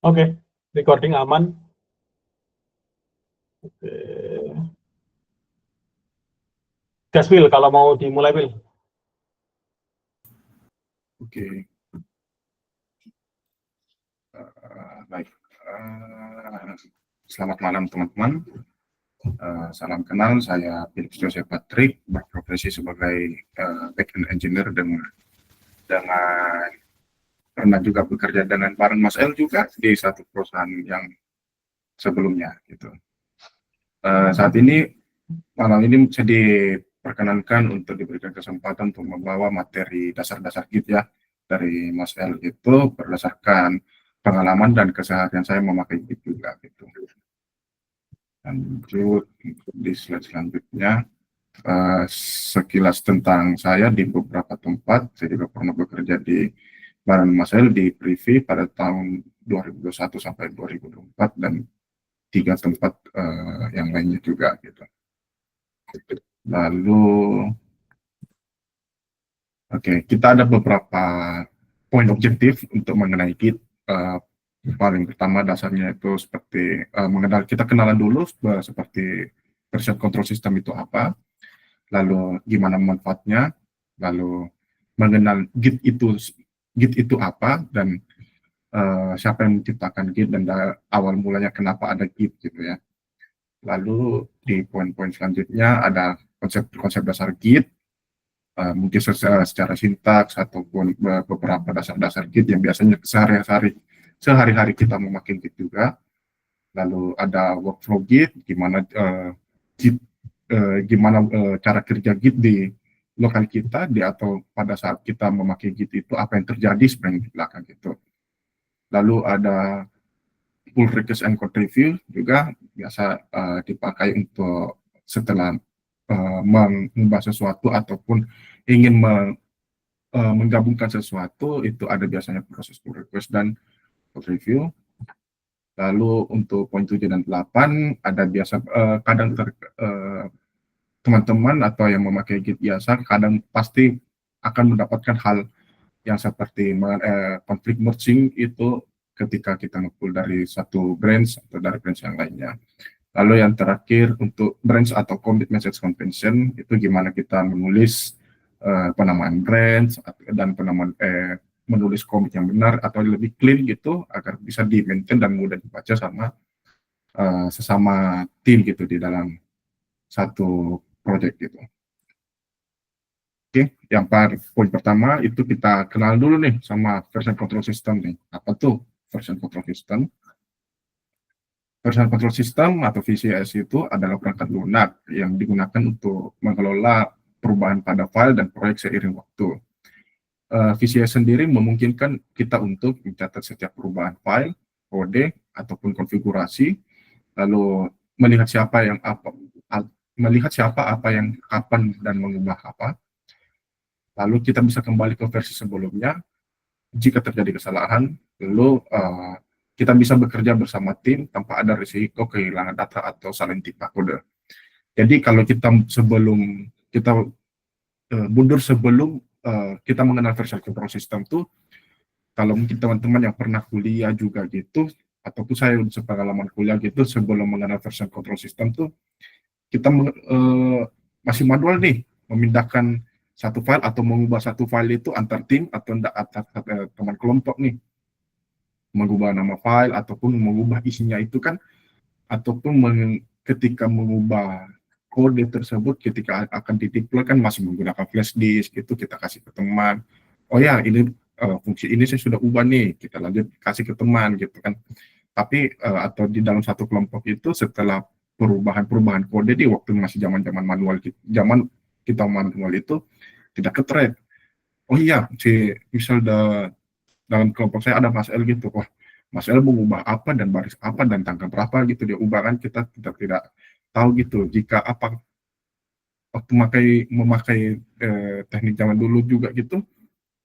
Oke, recording aman. Oke. Gas, Bil, kalau mau dimulai, Bil. Oke, baik. Selamat malam teman-teman. Salam kenal, saya Felix Joseph Patrick, berprofesi sebagai backend engineer dengan pernah juga bekerja dengan bareng Mas El juga di satu perusahaan yang sebelumnya gitu. Saat ini malam ini saya diperkenankan untuk diberikan kesempatan untuk membawa materi dasar-dasar Git ya dari Mas El itu berdasarkan pengalaman dan keseharian saya memakai Git juga gitu. Lanjut di slide selanjutnya, sekilas tentang saya di beberapa tempat. Saya juga pernah bekerja di bareng Mas El di Privi pada tahun 2021 sampai 2024 dan 3 tempat yang lainnya juga gitu. Lalu kita ada beberapa poin objektif untuk mengenai Git. Paling pertama dasarnya itu seperti kita kenalan dulu seperti version control system itu apa, lalu gimana manfaatnya, lalu mengenal Git itu apa, dan siapa yang menciptakan Git dan awal mulanya kenapa ada Git gitu ya. Lalu di poin-poin selanjutnya ada konsep dasar Git, mungkin secara sintaks ataupun beberapa dasar-dasar Git yang biasanya sehari-hari kita memakai Git juga. Lalu ada workflow Git, gimana cara kerja Git di lokal kita atau pada saat kita memakai Git itu apa yang terjadi sebenarnya di belakang gitu. Lalu ada pull request and code review juga biasa dipakai untuk setelah mengubah sesuatu ataupun ingin menggabungkan sesuatu, itu ada biasanya proses pull request dan code review. Lalu untuk poin 7 dan 8 ada biasa kadang teman-teman atau yang memakai Git biasa kadang pasti akan mendapatkan hal yang seperti konflik merging itu ketika kita nge-pull dari satu branch atau dari branch yang lainnya. Lalu yang terakhir untuk branch atau commit message convention itu gimana kita menulis penamaan branch dan penamaan menulis commit yang benar atau lebih clean gitu agar bisa di-maintain dan mudah dibaca sama sesama tim gitu di dalam satu project gitu. Oke, yang poin pertama itu kita kenal dulu nih sama version control system nih. Apa tuh version control system? Version control system atau VCS itu adalah perangkat lunak yang digunakan untuk mengelola perubahan pada file dan proyek seiring waktu. VCS sendiri memungkinkan kita untuk mencatat setiap perubahan file, kode, ataupun konfigurasi, lalu melihat siapa apa yang kapan dan mengubah apa. Lalu kita bisa kembali ke versi sebelumnya jika terjadi kesalahan, lalu kita bisa bekerja bersama tim tanpa ada risiko kehilangan data atau saling tipa kode. Jadi kalau kita mundur sebelum kita mengenal version control system tuh, kalau mungkin teman-teman yang pernah kuliah juga gitu, ataupun saya sepengalaman kuliah gitu sebelum mengenal version control system tuh, kita masih manual nih memindahkan satu file atau mengubah satu file itu antar tim atau antar teman kelompok nih, mengubah nama file ataupun mengubah isinya itu kan, ataupun ketika mengubah kode tersebut ketika akan dideploy kan masih menggunakan flash disk itu kita kasih ke teman. Oh ya, ini fungsi ini saya sudah ubah nih, kita lanjut kasih ke teman gitu kan. Tapi atau di dalam satu kelompok itu setelah perubahan kode di waktu masih zaman manual, zaman kita manual itu tidak ke-track. Oh iya, misal dalam kelompok saya ada Mas El gitu, wah Mas El mengubah apa dan baris apa dan tanggal berapa gitu dia ubah kan, kita tidak tahu gitu. Jika waktu memakai teknik zaman dulu juga gitu,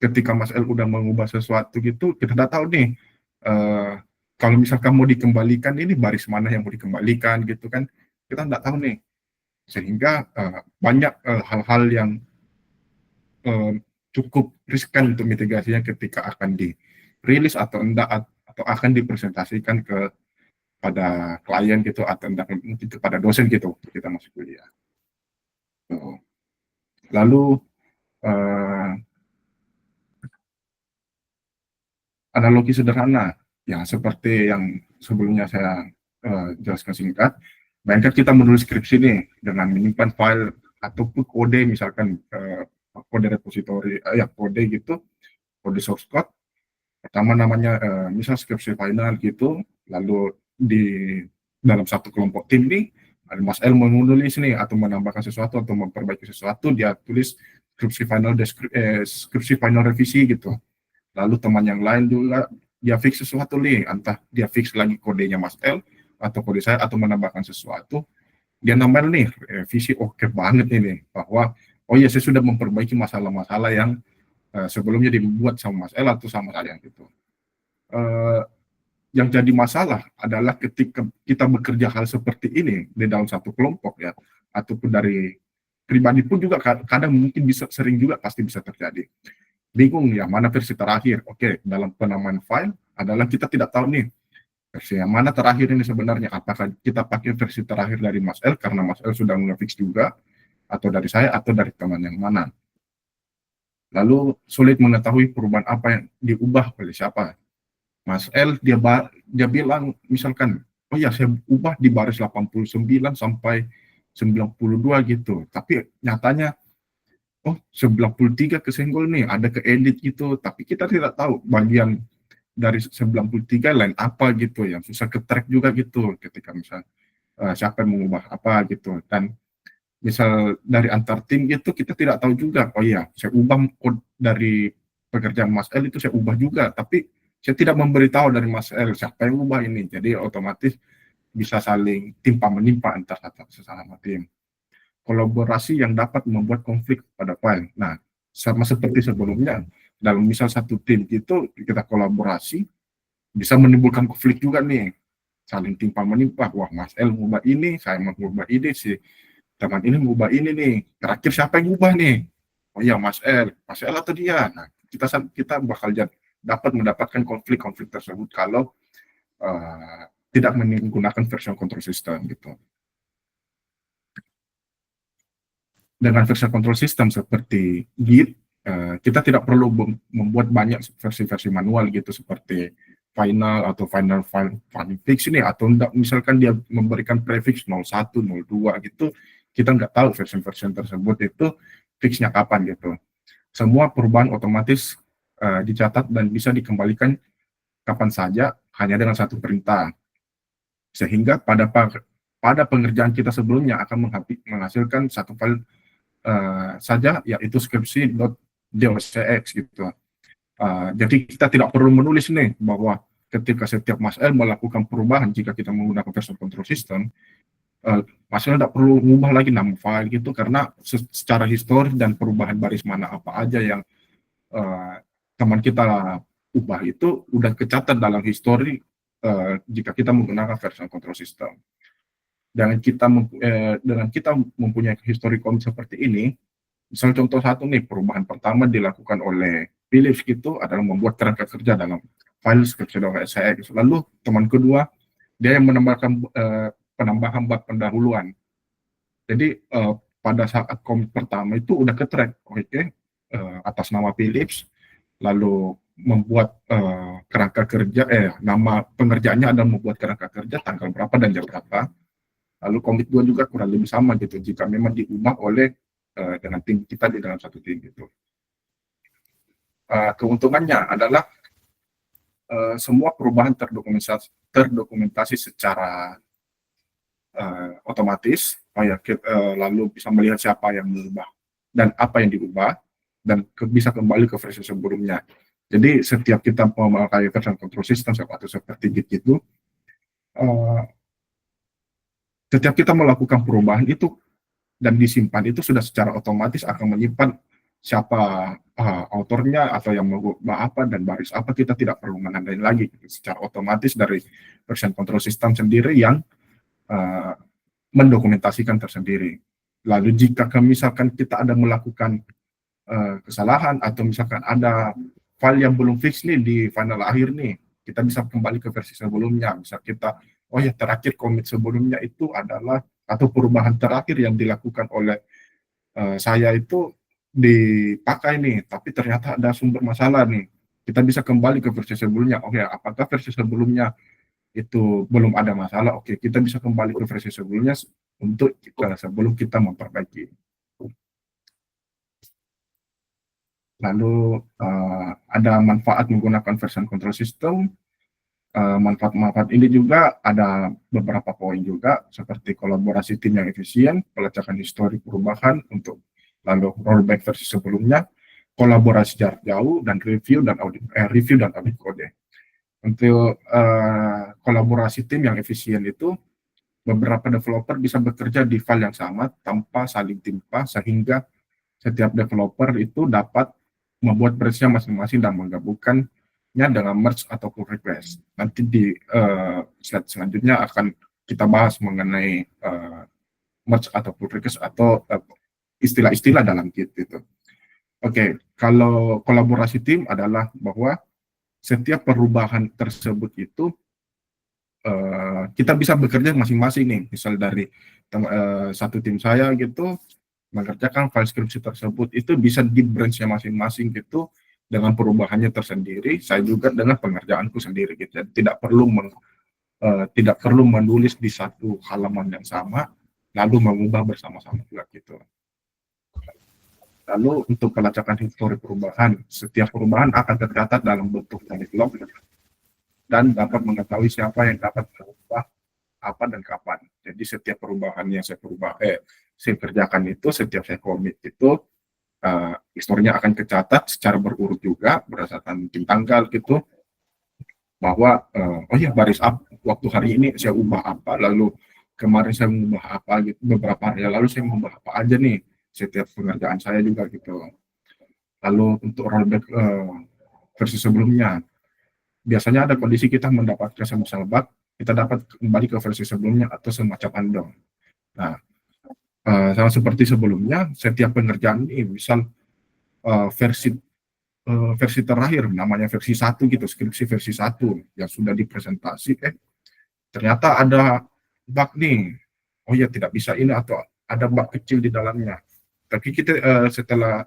ketika Mas El udah mengubah sesuatu gitu, kita udah tahu nih kalau misalkan mau dikembalikan ini baris mana yang mau dikembalikan gitu kan, kita nggak tahu nih, sehingga banyak hal-hal yang cukup riskan untuk mitigasinya ketika akan dirilis atau enggak atau akan dipresentasikan pada klien gitu atau mungkin kepada dosen gitu kita masuk kuliah. Lalu analogi sederhana yang seperti yang sebelumnya saya jelaskan singkat. Bayangkan kita menulis skripsi nih dengan menyimpan file ataupun kode, misalkan kode repository, kode gitu, kode source code. Pertama namanya misal skripsi final gitu, lalu di dalam satu kelompok tim nih, ada Mas El mau menulis nih atau menambahkan sesuatu atau memperbaiki sesuatu, dia tulis skripsi final revisi gitu. Lalu teman yang lain juga dia fix sesuatu nih, entah dia fix lagi kodenya Mas El atau kode saya atau menambahkan sesuatu, dia nambah nih revisi oke banget ini bahwa oh ya saya sudah memperbaiki masalah-masalah yang sebelumnya dibuat sama Mas El atau sama saya gitu. Yang jadi masalah adalah ketika kita bekerja hal seperti ini di dalam satu kelompok ya, ataupun dari pribadi pun juga kadang mungkin sering juga pasti bisa terjadi. Bingung ya mana versi terakhir. Oke, dalam penamaan file adalah kita tidak tahu nih versi yang mana terakhir ini sebenarnya. Apakah kita pakai versi terakhir dari Mas El karena Mas El sudah nge-fix juga, atau dari saya atau dari teman yang mana. Lalu sulit mengetahui perubahan apa yang diubah oleh siapa. Mas El dia bilang misalkan, oh ya saya ubah di baris 89 sampai 92 gitu. Tapi nyatanya oh 93 kesenggol nih, ada ke edit gitu, tapi kita tidak tahu bagian dari 93 lain apa gitu, yang susah ke track juga gitu ketika misal siapa yang mengubah apa gitu. Dan misal dari antar tim gitu kita tidak tahu juga, oh iya saya ubah code dari pekerjaan Mas El itu saya ubah juga, tapi saya tidak memberitahu dari Mas El siapa yang ubah ini, jadi otomatis bisa saling timpa menimpa antar sesama tim. Kolaborasi yang dapat membuat konflik pada file. Nah, sama seperti sebelumnya, dalam misal satu tim itu kita kolaborasi, bisa menimbulkan konflik juga nih, saling timpa menimpa. Wah, Mas El mengubah ini, saya mengubah ini, si teman ini mengubah ini nih. Terakhir siapa yang mengubah nih? Oh iya, Mas El atau dia. Nah, kita bakal dapat mendapatkan konflik-konflik tersebut kalau tidak menggunakan version control system gitu. Dengan versi control system seperti Git, kita tidak perlu membuat banyak versi-versi manual gitu seperti final atau final fix ini, atau enggak, misalkan dia memberikan prefix 01, 02 gitu, kita nggak tahu versi-versi tersebut itu fixnya kapan gitu. Semua perubahan otomatis dicatat dan bisa dikembalikan kapan saja hanya dengan satu perintah. Sehingga pada pengerjaan kita sebelumnya akan menghasilkan satu file saja, yaitu skripsi.docx gitu. Jadi kita tidak perlu menulis nih bahwa ketika setiap Mas El melakukan perubahan, jika kita menggunakan version control system, Mas El tidak perlu mengubah lagi nama file gitu, karena secara histori dan perubahan baris mana apa aja yang teman kita ubah itu udah kecatat dalam histori jika kita menggunakan version control system. Dengan kita mempunyai history commit seperti ini, misal contoh satu nih, perubahan pertama dilakukan oleh Philips gitu adalah membuat kerangka kerja dalam file skripsi.docx. Lalu teman kedua dia yang menambahkan penambahan bab pendahuluan. Jadi pada saat commit pertama itu udah ke track, atas nama Philips, lalu membuat kerangka kerja, nama pengerjaannya adalah membuat kerangka kerja tanggal berapa dan jam berapa. Lalu komit 2 juga kurang lebih sama gitu, jika memang diubah oleh dengan tim kita di dalam satu tim gitu. Keuntungannya adalah semua perubahan terdokumentasi secara otomatis, lalu bisa melihat siapa yang mengubah dan apa yang diubah, dan bisa kembali ke versi sebelumnya. Jadi setiap kita memakai version control system seperti Git itu, setiap kita melakukan perubahan itu dan disimpan itu sudah secara otomatis akan menyimpan siapa autornya atau yang mengubah apa dan baris apa, kita tidak perlu menandai lagi gitu. Secara otomatis dari version control system sendiri yang mendokumentasikan tersendiri. Lalu jika misalkan kita ada melakukan kesalahan atau misalkan ada file yang belum fix nih di final akhir nih, kita bisa kembali ke versi sebelumnya. Bisa kita, oh ya terakhir komit sebelumnya itu adalah, atau perubahan terakhir yang dilakukan oleh saya itu dipakai nih, tapi ternyata ada sumber masalah nih. Kita bisa kembali ke versi sebelumnya. Oh ya, apakah versi sebelumnya itu belum ada masalah? Oke, kita bisa kembali ke versi sebelumnya untuk sebelum kita memperbaiki. Lalu ada manfaat menggunakan version control system. Manfaat-manfaat ini juga ada beberapa poin juga, seperti kolaborasi tim yang efisien, pelacakan histori perubahan untuk lalu rollback versi sebelumnya, kolaborasi jarak jauh, dan review dan audit kode. Untuk kolaborasi tim yang efisien itu, beberapa developer bisa bekerja di file yang sama tanpa saling timpa, sehingga setiap developer itu dapat membuat branch-nya masing-masing dan menggabungkannya dengan merge atau pull request. Nanti di slide selanjutnya akan kita bahas mengenai merge atau pull request atau istilah-istilah dalam Git itu. Oke, kalau kolaborasi tim adalah bahwa setiap perubahan tersebut itu kita bisa bekerja masing-masing nih. Misal dari satu tim saya gitu mengerjakan file skripsi tersebut, itu bisa di branch-nya masing-masing gitu dengan perubahannya tersendiri. Saya juga dengan pengerjaanku sendiri gitu. Jadi tidak perlu menulis di satu halaman yang sama lalu mengubah bersama-sama juga gitu. Lalu untuk pelacakan histori perubahan, setiap perubahan akan tercatat dalam bentuk commit log dan dapat mengetahui siapa yang dapat mengubah apa dan kapan. Jadi setiap perubahan yang saya kerjakan itu, setiap saya commit itu, historinya akan tercatat secara berurut juga berdasarkan tanggal gitu, bahwa oh ya baris waktu hari ini saya ubah apa, lalu kemarin saya mengubah apa gitu, beberapa hari lalu saya mengubah apa aja nih setiap pengerjaan saya juga gitu. Lalu untuk rollback versi sebelumnya, biasanya ada kondisi kita mendapatkan semisal bug, kita dapat kembali ke versi sebelumnya atau semacam undo. Nah, sama seperti sebelumnya, setiap pengerjaan ini, misal versi terakhir, namanya versi 1 gitu, skripsi versi 1 yang sudah dipresentasi, ternyata ada bug nih, oh ya tidak bisa ini, atau ada bug kecil di dalamnya. Tapi kita setelah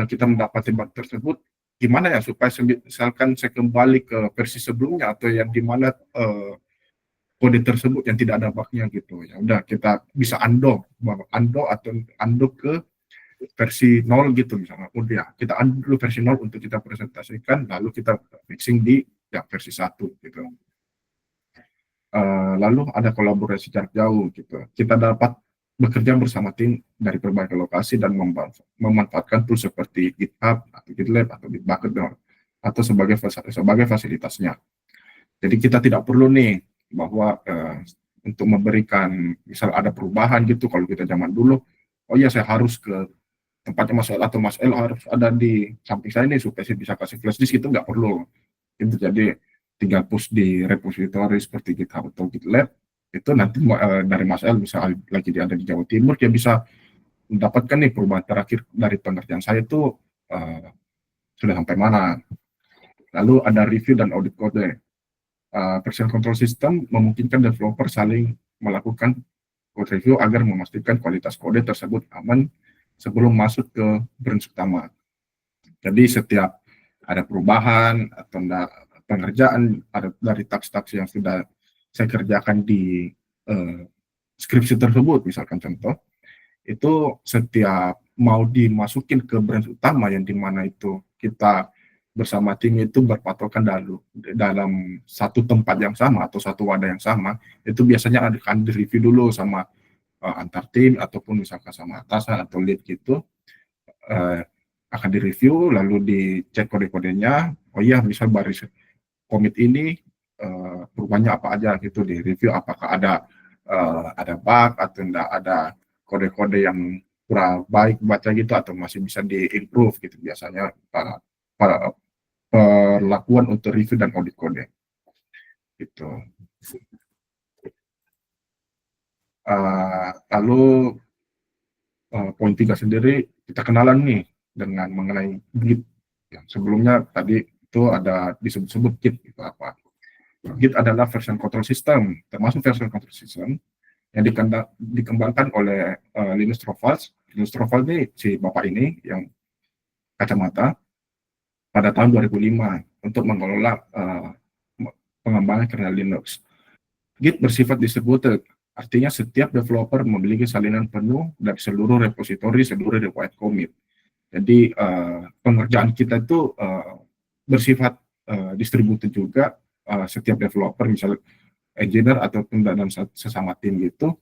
kita mendapati bug tersebut, gimana ya supaya misalkan saya kembali ke versi sebelumnya atau yang dimana kode tersebut yang tidak ada bugnya gitu, ya udah kita bisa undo atau undo ke versi 0 gitu misalnya. Udah kita undo dulu versi 0 untuk kita presentasikan, lalu kita fixing di ya, versi 1 gitu. Lalu ada kolaborasi jarak jauh gitu. Kita dapat bekerja bersama tim dari berbagai lokasi dan memanfaatkan tools seperti GitHub atau GitLab atau Bitbucket atau sebagai fasilitasnya. Jadi kita tidak perlu nih bahwa untuk memberikan misal ada perubahan gitu, kalau kita zaman dulu, oh ya saya harus ke tempatnya Mas L atau Mas L harus ada di samping saya nih supaya saya bisa kasih flash disk, itu nggak perlu. Itu jadi tinggal push di repository seperti GitHub atau GitLab, itu nanti dari Mas L bisa lagi ada di Jawa Timur, dia bisa mendapatkan nih perubahan terakhir dari pengerjaan saya itu sudah sampai mana. Lalu ada review dan audit kode. Version control system memungkinkan developer saling melakukan code review agar memastikan kualitas kode tersebut aman sebelum masuk ke branch utama. Jadi setiap ada perubahan atau pengerjaan dari task-task yang sudah saya kerjakan di skripsi tersebut, misalkan contoh, itu setiap mau dimasukin ke branch utama yang dimana itu kita bersama tim itu berpatokan dalam satu tempat yang sama atau satu wadah yang sama, itu biasanya akan direview dulu sama antar tim ataupun misalkan sama atasan atau lead gitu, akan direview lalu dicek kode-kodenya. Oh iya, misal baris commit ini perubahannya apa aja gitu, di review apakah ada bug atau enggak, ada kode-kode yang kurang baik baca gitu atau masih bisa di-improve gitu, biasanya perlakuan untuk review dan audit kode gitu. Lalu poin 3 sendiri, kita kenalan nih dengan mengenai Git. Ya, sebelumnya tadi itu ada disebut-sebut Git gitu apa. Git adalah version control system, termasuk version control system yang dikembangkan oleh Linus Torvalds. Linus Torvalds ini si bapak ini yang kacamata pada tahun 2005 untuk mengelola pengembangan kernel Linux. Git bersifat distributed, artinya setiap developer memiliki salinan penuh dari seluruh repositori, seluruh required commit. Jadi pengerjaan kita itu bersifat distributed juga, setiap developer misalnya engineer ataupun dalam sesama tim gitu.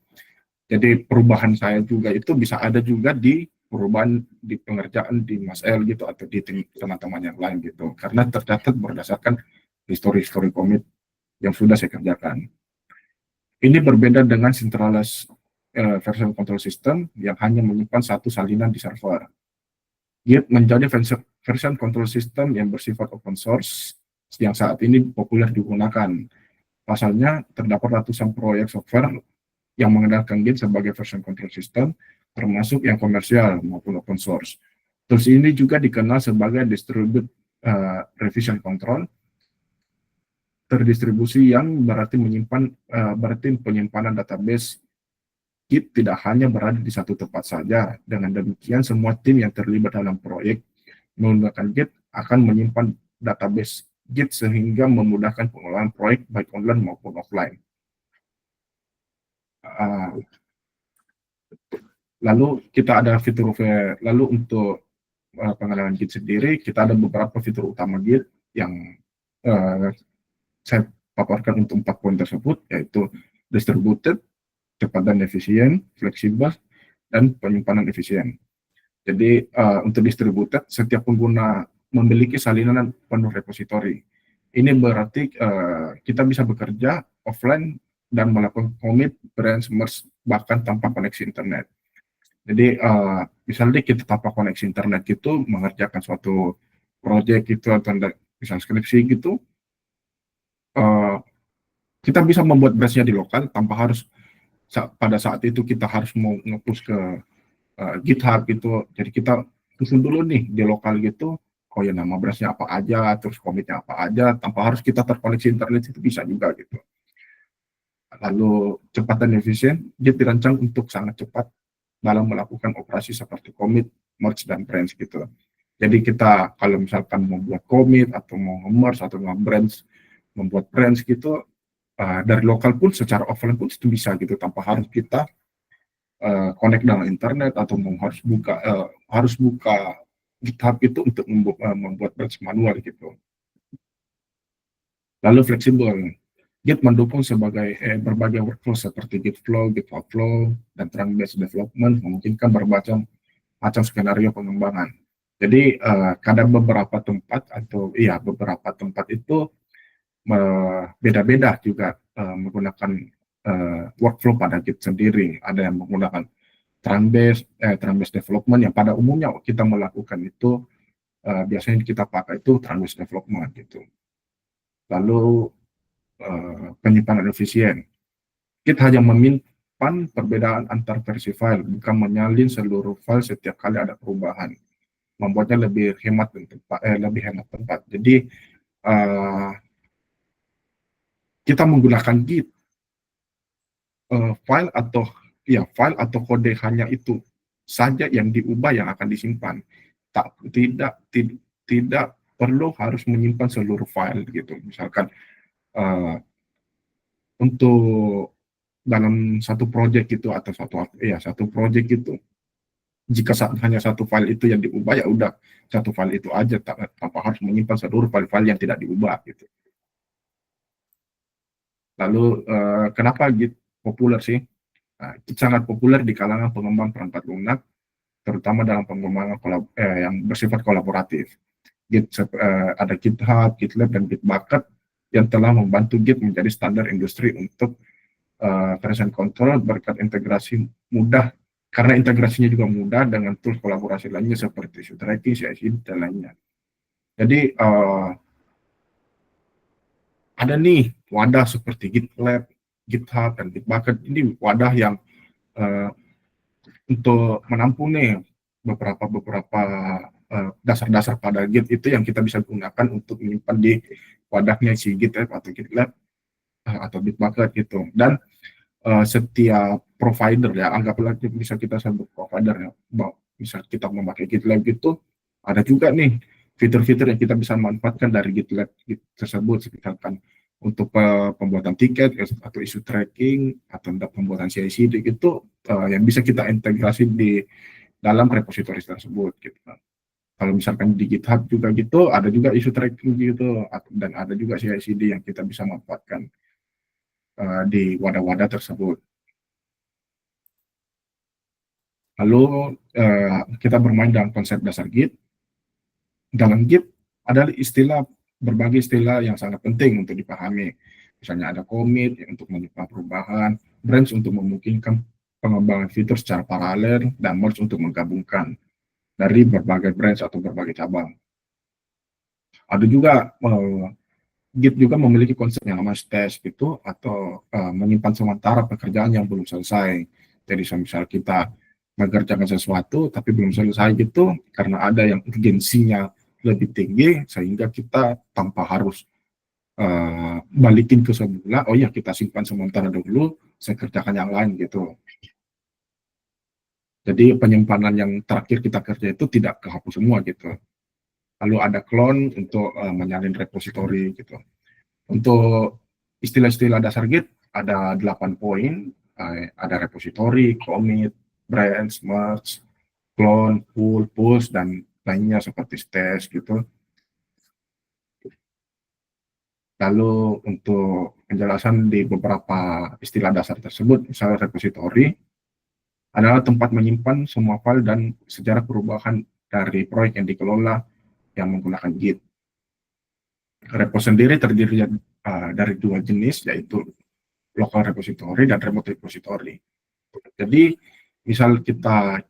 Jadi perubahan saya juga itu bisa ada juga di perubahan di pengerjaan di Mas El gitu atau di tim teman-teman yang lain gitu, karena tercatat berdasarkan history commit yang sudah saya kerjakan. Ini berbeda dengan centralized version control system yang hanya menyimpan satu salinan di server. Git menjadi version control system yang bersifat open source yang saat ini populer digunakan. Pasalnya, terdapat ratusan proyek software yang mengandalkan Git sebagai version control system, termasuk yang komersial maupun open source. Tools ini juga dikenal sebagai distributed revision control, terdistribusi yang berarti penyimpanan database Git tidak hanya berada di satu tempat saja. Dengan demikian, semua tim yang terlibat dalam proyek menggunakan Git akan menyimpan database Git sehingga memudahkan pengelolaan proyek baik online maupun offline. Lalu kita ada fitur, lalu untuk pengenalan Git sendiri, kita ada beberapa fitur utama Git yang saya paparkan untuk 4 poin tersebut, yaitu distributed, cepat dan efisien, fleksibel, dan penyimpanan efisien. Jadi untuk distributed, setiap pengguna memiliki salinan penuh repositori. Ini berarti kita bisa bekerja offline dan melakukan commit, branch, merge, bahkan tanpa koneksi internet. Jadi misalnya kita tanpa koneksi internet gitu mengerjakan suatu project gitu atau misalnya skripsi gitu, kita bisa membuat branch-nya di lokal tanpa harus pada saat itu kita harus mau nge-push ke GitHub gitu. Jadi kita susun dulu nih di lokal gitu, oh ya nama branch-nya apa aja, terus commit-nya apa aja, tanpa harus kita terkoneksi internet, itu bisa juga gitu. Lalu cepat dan efisien, Git dirancang untuk sangat cepat dalam melakukan operasi seperti commit, merge, dan branch gitu. Jadi kita kalau misalkan membuat commit atau mau merge atau mau branch, membuat branch gitu, dari lokal pun secara offline pun itu bisa gitu, tanpa harus kita connect dengan internet atau harus buka GitHub itu untuk membuat branch manual gitu. Lalu fleksibel, Git mendukung berbagai workflow seperti Git Flow, GitHub Flow, dan Trunk-based development memungkinkan berbagai macam skenario pengembangan. Jadi kadang beberapa tempat itu beda-beda juga menggunakan workflow pada Git sendiri. Ada yang menggunakan Trunk-based development yang pada umumnya kita melakukan itu biasanya kita pakai itu Trunk-based development gitu. Lalu penyimpanan efisien. Git hanya menyimpan perbedaan antar versi file, bukan menyalin seluruh file setiap kali ada perubahan. Membuatnya lebih hemat tempat. Jadi kita menggunakan Git, file atau kode hanya itu saja yang diubah yang akan disimpan. Tidak perlu harus menyimpan seluruh file gitu. Misalkan untuk dalam satu project itu atau satu project itu, jika hanya satu file itu yang diubah, ya udah satu file itu aja tanpa harus menyimpan seluruh file-file yang tidak diubah gitu. Lalu kenapa Git populer sih? Git sangat populer di kalangan pengembang perangkat lunak, terutama dalam pengembangan yang bersifat kolaboratif. Git ada GitHub, GitLab, dan Bitbucket yang telah membantu Git menjadi standar industri untuk version control berkat integrasi mudah, karena integrasinya juga mudah dengan tools kolaborasi lainnya seperti Shutterstock, CI/CD, dan lainnya. Jadi ada nih wadah seperti GitLab, GitHub, dan Bitbucket. Ini wadah yang untuk menampung nih beberapa dasar-dasar pada Git itu yang kita bisa gunakan untuk menyimpan di wadahnya si GitLab atau GitLab atau Bitbucket gitu. Dan setiap provider ya, anggaplah bisa kita sebut provider ya, misal kita memakai GitLab gitu, ada juga nih fitur-fitur yang kita bisa manfaatkan dari GitLab tersebut, misalkan untuk pembuatan tiket atau isu tracking atau pembuatan CI/CD gitu, yang bisa kita integrasi di dalam repository tersebut gitu. Kalau misalkan di GitHub juga gitu, ada juga isu tracking gitu, dan ada juga CI/CD yang kita bisa manfaatkan di wadah-wadah tersebut. Lalu kita bermain dalam konsep dasar Git. Dalam Git ada berbagai istilah yang sangat penting untuk dipahami. Misalnya ada commit untuk menyimpan perubahan, branch untuk memungkinkan pengembangan fitur secara paralel, dan merge untuk menggabungkan dari berbagai branch atau berbagai cabang. Ada juga Git juga memiliki konsep yang namanya stash gitu, atau menyimpan sementara pekerjaan yang belum selesai. Jadi misal kita mengerjakan sesuatu tapi belum selesai gitu karena ada yang urgensinya lebih tinggi, sehingga kita tanpa harus balikin ke semula, oh ya kita simpan sementara dulu, saya kerjakan yang lain gitu. Jadi penyimpanan yang terakhir kita kerja itu tidak kehapus semua gitu. Lalu ada clone untuk menyalin repository gitu. Untuk istilah-istilah dasar Git ada 8 poin, ada repository, commit, branch, merge, clone, pull, push, dan lainnya seperti stash gitu. Lalu untuk penjelasan di beberapa istilah dasar tersebut, misalnya repository adalah tempat menyimpan semua file dan sejarah perubahan dari proyek yang dikelola yang menggunakan Git. Repo sendiri terdiri dari dua jenis, yaitu local repository dan remote repository. Jadi misal kita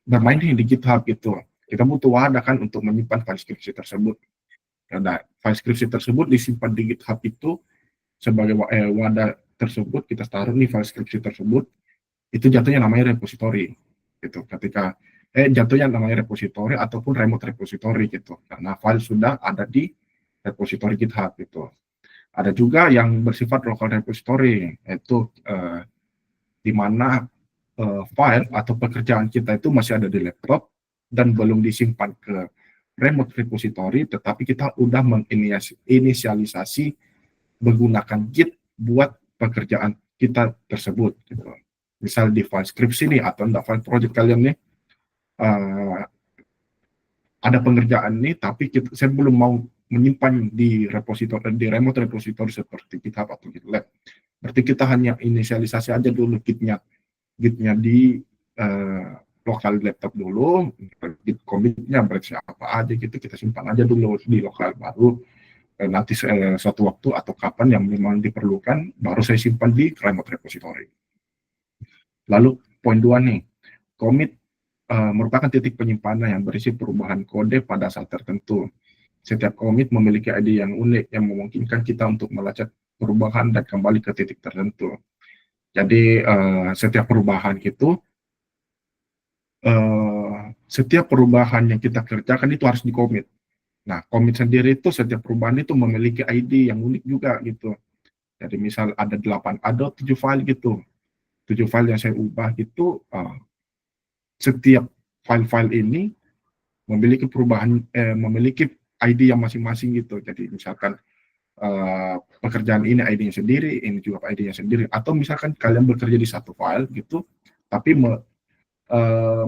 bermain di GitHub gitu, kita butuh wadah kan untuk menyimpan file skripsi tersebut. Nah, file skripsi tersebut disimpan di GitHub itu sebagai wadah tersebut, kita taruh nih file skripsi tersebut, itu jatuhnya namanya repository gitu. Ketika jatuhnya namanya repository ataupun remote repository gitu, karena file sudah ada di repository GitHub gitu. Ada juga yang bersifat local repository, yaitu di mana file atau pekerjaan kita itu masih ada di laptop dan belum disimpan ke remote repository, tetapi kita udah menginisialisasi menggunakan Git buat pekerjaan kita tersebut gitu. Misal di file skripsi nih atau enggak file project kalian nih, ada pengerjaan nih, tapi saya belum mau menyimpan di repository, di remote repository seperti GitHub atau GitLab. Berarti kita hanya inisialisasi aja dulu Gitnya di lokal laptop dulu, Git commit-nya branch apa aja gitu, kita simpan aja dulu di lokal, baru nanti suatu waktu atau kapan yang memang diperlukan, baru saya simpan di remote repository. Lalu poin 2 nih, commit merupakan titik penyimpanan yang berisi perubahan kode pada saat tertentu. Setiap commit memiliki ID yang unik yang memungkinkan kita untuk melacak perubahan dan kembali ke titik tertentu. Jadi setiap perubahan itu, setiap perubahan yang kita kerjakan itu harus di-commit. Nah, commit sendiri itu setiap perubahan itu memiliki ID yang unik juga gitu. Jadi misal ada 7 file gitu. 7 file yang saya ubah gitu, setiap file-file ini memiliki perubahan, memiliki ID yang masing-masing gitu. Jadi misalkan pekerjaan ini ID-nya sendiri, ini juga ID-nya sendiri. Atau misalkan kalian bekerja di satu file gitu, tapi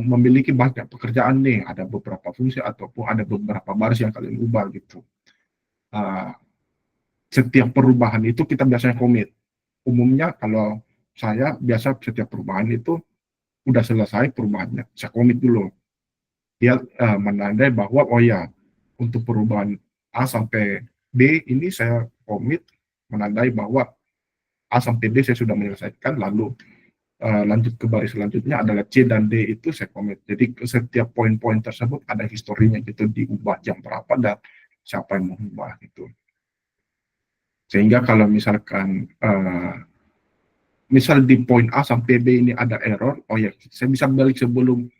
memiliki banyak pekerjaan nih, ada beberapa fungsi ataupun ada beberapa baris yang kalian ubah gitu. Setiap perubahan itu kita biasanya commit. Umumnya kalau saya biasa setiap perubahan itu udah selesai perubahannya, saya commit dulu. Dia menandai bahwa oh ya, untuk perubahan A sampai B ini saya commit, menandai bahwa A sampai D saya sudah menyelesaikan, lalu lanjut ke baris selanjutnya adalah C dan D itu saya commit. Jadi setiap poin-poin tersebut ada historinya gitu, diubah jam berapa dan siapa yang mengubah gitu. Sehingga kalau misalkan misal di poin A sampai B ini ada error, oh ya saya bisa balik sebelum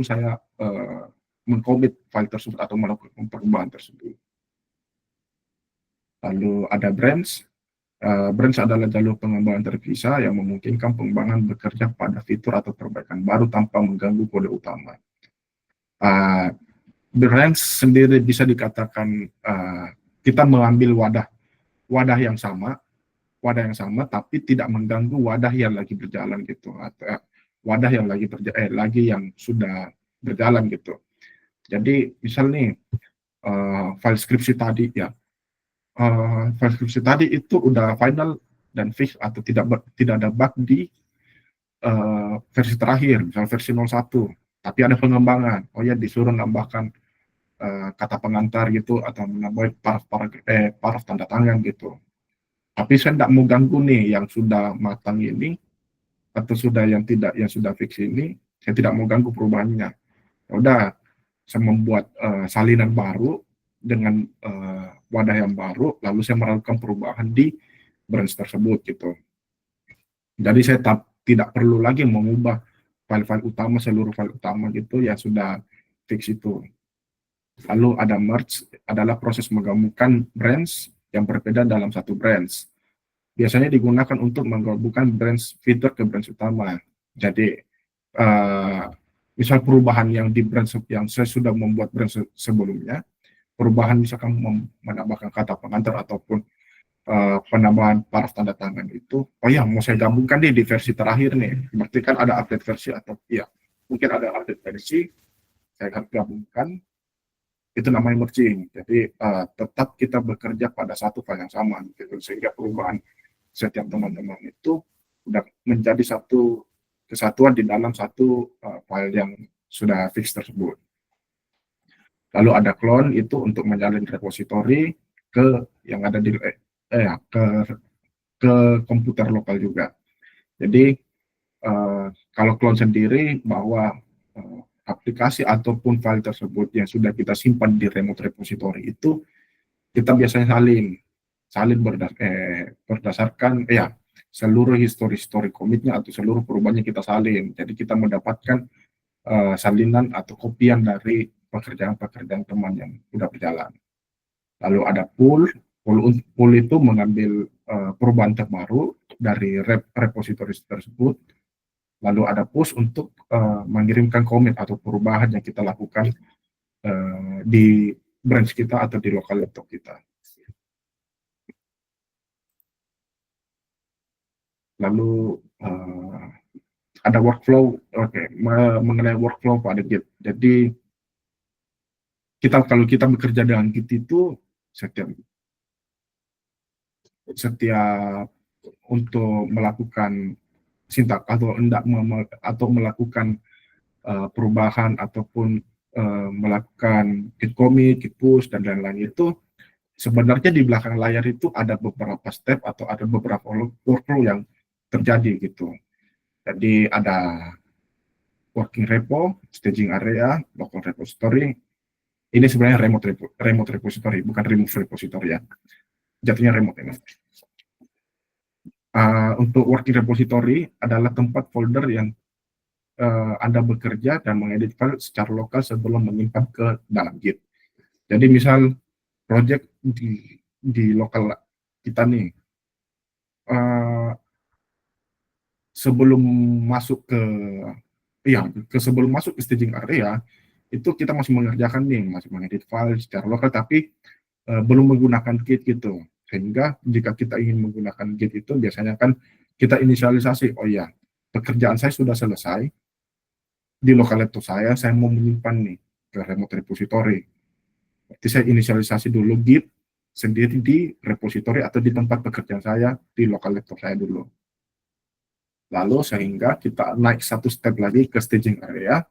saya mengcommit file tersebut atau melakukan perubahan tersebut. Lalu ada branch. Branch adalah jalur pengembangan terpisah yang memungkinkan pengembangan bekerja pada fitur atau perbaikan baru tanpa mengganggu kode utama. Branch sendiri bisa dikatakan kita mengambil wadah yang sama tapi tidak mengganggu wadah yang lagi berjalan gitu, atau wadah yang lagi yang sudah berjalan gitu. Jadi misal nih file skripsi tadi ya, file skripsi tadi itu udah final dan fix atau tidak ada bug di versi terakhir, misal versi 01, tapi ada pengembangan. Oh ya, disuruh nambahkan kata pengantar gitu atau menambah paraf tanda tangan gitu. Tapi saya tidak mau ganggu nih yang sudah matang ini atau yang sudah fix ini, saya tidak mau ganggu perubahannya. Ya udah, saya membuat salinan baru dengan wadah yang baru, lalu saya melakukan perubahan di branch tersebut gitu. Jadi saya tidak perlu lagi mengubah seluruh file utama gitu yang sudah fix itu. Lalu ada merge, adalah proses menggabungkan branch yang berbeda dalam satu branch. Biasanya digunakan untuk menggabungkan branch fitur ke branch utama. Jadi misal perubahan yang di branch yang saya sudah membuat branch sebelumnya, perubahan misalkan menambahkan kata pengantar ataupun penambahan paraf tanda tangan itu, oh ya mau saya gabungkan di versi terakhir nih, berarti kan ada update versi atau ya mungkin ada update versi, saya akan gabungkan, itu namanya merging. Jadi tetap kita bekerja pada satu file yang sama gitu, sehingga perubahan setiap teman-teman itu sudah menjadi satu kesatuan di dalam satu file yang sudah fix tersebut. Lalu ada clone, itu untuk menyalin repository ke yang ada di ke komputer lokal juga. Jadi kalau clone sendiri bahwa aplikasi ataupun file tersebut yang sudah kita simpan di remote repository itu kita biasanya salin berdasarkan seluruh history commitnya atau seluruh perubahannya kita salin. Jadi kita mendapatkan salinan atau kopian dari pekerjaan teman yang sudah berjalan. Lalu ada pull itu mengambil perubahan terbaru dari repository tersebut. Lalu ada push untuk mengirimkan commit atau perubahan yang kita lakukan di branch kita atau di lokal laptop kita. Lalu ada workflow, mengenai workflow pada Git. Jadi kalau kita bekerja dengan Git itu setiap untuk melakukan sintak atau melakukan perubahan ataupun melakukan git commit, git push dan lain-lain itu sebenarnya di belakang layar itu ada beberapa step atau ada beberapa workflow yang terjadi gitu. Jadi ada working repo, staging area, local repository. Ini sebenarnya remote repository, bukan remove repository ya. Jatuhnya remote ini. Untuk working repository adalah tempat folder yang Anda bekerja dan mengedit file secara lokal sebelum menyimpan ke dalam Git. Jadi misal project di lokal kita nih, sebelum masuk ke staging area itu kita masih mengerjakan masih mengedit file secara lokal, tapi belum menggunakan Git gitu. Sehingga jika kita ingin menggunakan Git itu biasanya kan kita inisialisasi, oh ya pekerjaan saya sudah selesai di lokal laptop saya mau menyimpan nih ke remote repository. Berarti saya inisialisasi dulu Git sendiri di repository atau di tempat pekerjaan saya di lokal laptop saya dulu. Lalu sehingga kita naik satu step lagi ke staging area,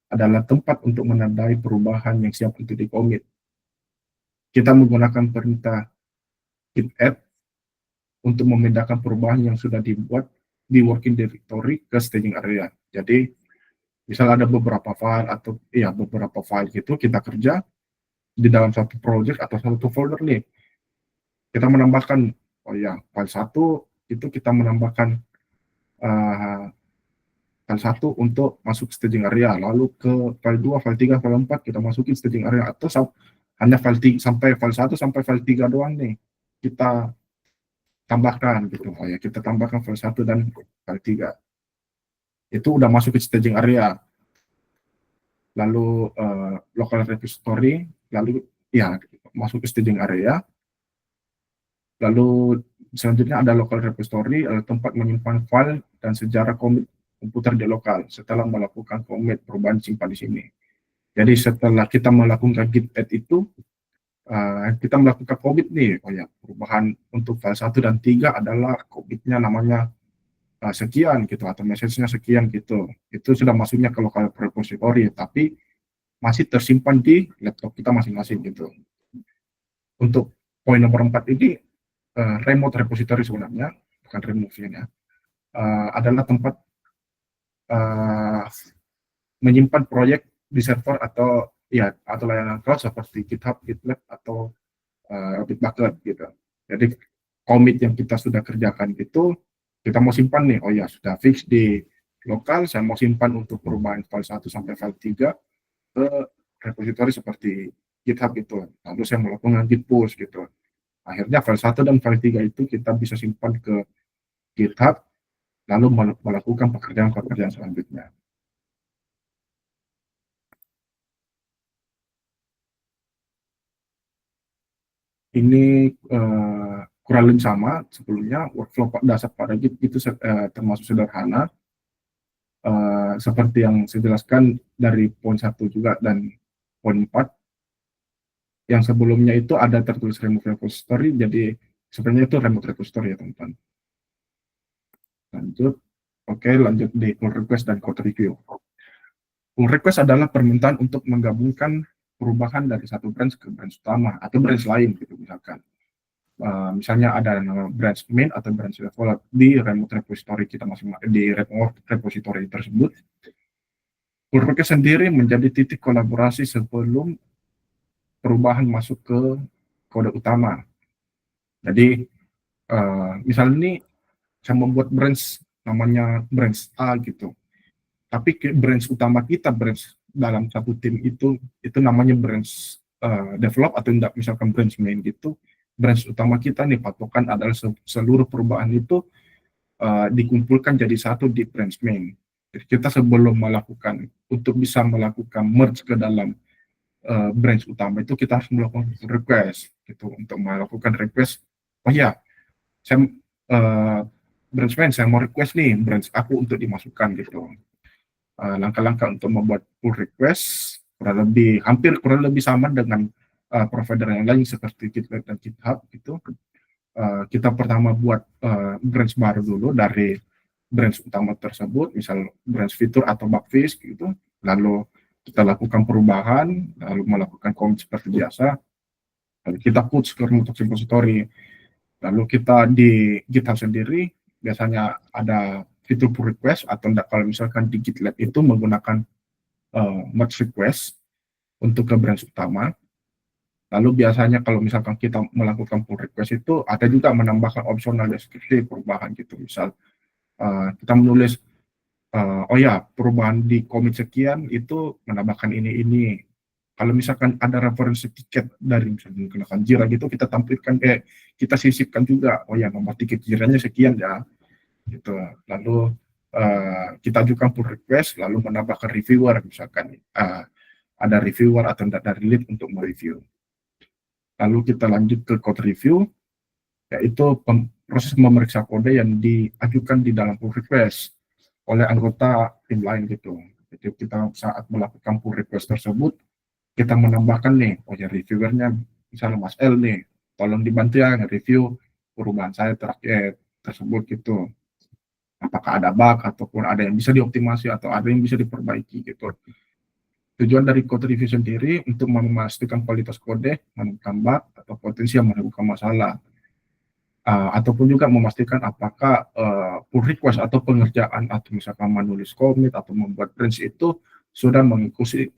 adalah tempat untuk menandai perubahan yang siap untuk di-commit. Kita menggunakan perintah git add untuk memindahkan perubahan yang sudah dibuat di working directory ke staging area. Jadi, misal ada beberapa file gitu, kita kerja di dalam satu project atau satu folder nih. Kita menambahkan, file 1 itu kita menambahkan file 1 untuk masuk staging area, lalu ke file 2, file 3, file 4 kita masukin staging area, atau hanya file 3, sampai file 1 sampai file 3 doang nih kita tambahkan gitu. Oh ya, kita tambahkan file 1 dan file 3. Itu udah masuk ke staging area. Lalu local repository, lalu ya masuk ke staging area. Lalu selanjutnya ada local repository, tempat menyimpan file dan sejarah commit komputer di lokal setelah melakukan commit perubahan simpan di sini. Jadi setelah kita melakukan git add itu, kita melakukan commit nih, oh ya, perubahan untuk file 1 dan 3 adalah commitnya namanya sekian gitu, atau message-nya sekian gitu. Itu sudah masuknya ke local repository, tapi masih tersimpan di laptop kita masing-masing gitu. Untuk poin nomor 4 ini, remote repository sebenarnya, bukan remove-nya, adalah tempat menyimpan proyek di server atau layanan cloud seperti GitHub, GitLab atau Bitbucket gitu. Jadi commit yang kita sudah kerjakan itu kita mau simpan nih, oh ya sudah fix di lokal, saya mau simpan untuk perubahan file 1 sampai file 3 ke repository seperti GitHub gitu. Lalu saya melakukan git push gitu. Akhirnya file 1 dan file 3 itu kita bisa simpan ke GitHub, lalu melakukan pekerjaan-pekerjaan selanjutnya. Ini kurang lebih sama sebelumnya. Workflow dasar pada Git itu termasuk sederhana, seperti yang saya jelaskan dari poin 1 juga dan poin 4. Yang sebelumnya itu ada tertulis remote repository, jadi sebenarnya itu remote repository ya teman-teman. Lanjut, oke, lanjut di pull request dan code review. Pull request adalah permintaan untuk menggabungkan perubahan dari satu branch ke branch utama atau branch lain gitu misalkan. Misalnya ada nama branch main atau branch default di remote repository kita masing-masing, di remote repository tersebut. Pull request sendiri menjadi titik kolaborasi sebelum perubahan masuk ke kode utama. Jadi misalnya ini saya membuat branch namanya branch A gitu, tapi branch utama kita, branch dalam satu tim itu namanya branch develop atau enggak, misalkan branch main gitu. Branch utama kita nih patokan adalah seluruh perubahan itu dikumpulkan jadi satu di branch main. Jadi kita sebelum melakukan, untuk bisa melakukan merge ke dalam branch utama itu kita harus melakukan request gitu, untuk melakukan request. Oh ya, saya branch main, saya mau request nih branch aku untuk dimasukkan gitu. Langkah-langkah untuk membuat pull request hampir kurang lebih sama dengan provider yang lain seperti GitLab dan GitHub gitu. Kita pertama buat branch baru dulu dari branch utama tersebut, misal branch fitur atau bug fix gitu. Lalu kita lakukan perubahan, lalu melakukan commit seperti biasa. Lalu kita push ke remote repository. Lalu kita di GitHub sendiri biasanya ada fitur pull request, atau enggak kalau misalkan di GitLab itu menggunakan merge request untuk ke branch utama. Lalu biasanya kalau misalkan kita melakukan pull request itu ada juga menambahkan optional deskripsi perubahan gitu. Misal kita menulis oh ya, perubahan di commit sekian itu menambahkan ini. Kalau misalkan ada referensi tiket dari misalnya menggunakan Jira gitu, kita tampilkan, kita sisipkan juga, oh ya, nomor tiket Jiranya sekian ya gitu. Lalu kita ajukan pull request, lalu menambahkan reviewer, misalkan ada reviewer atau dari lead untuk mereview. Lalu kita lanjut ke code review, yaitu proses memeriksa kode yang diajukan di dalam pull request oleh anggota tim lain gitu. Jadi kita saat melakukan pull request tersebut, kita menambahkan nih, oh ya, reviewernya misalnya Mas L nih, tolong dibantu ya nge-review perubahan saya terakhir tersebut gitu. Apakah ada bug ataupun ada yang bisa dioptimasi atau ada yang bisa diperbaiki gitu. Tujuan dari code review sendiri untuk memastikan kualitas kode, menemukan bug atau potensi yang menimbulkan masalah. Ataupun juga memastikan apakah pull request atau pengerjaan atau misalkan menulis commit atau membuat branch itu sudah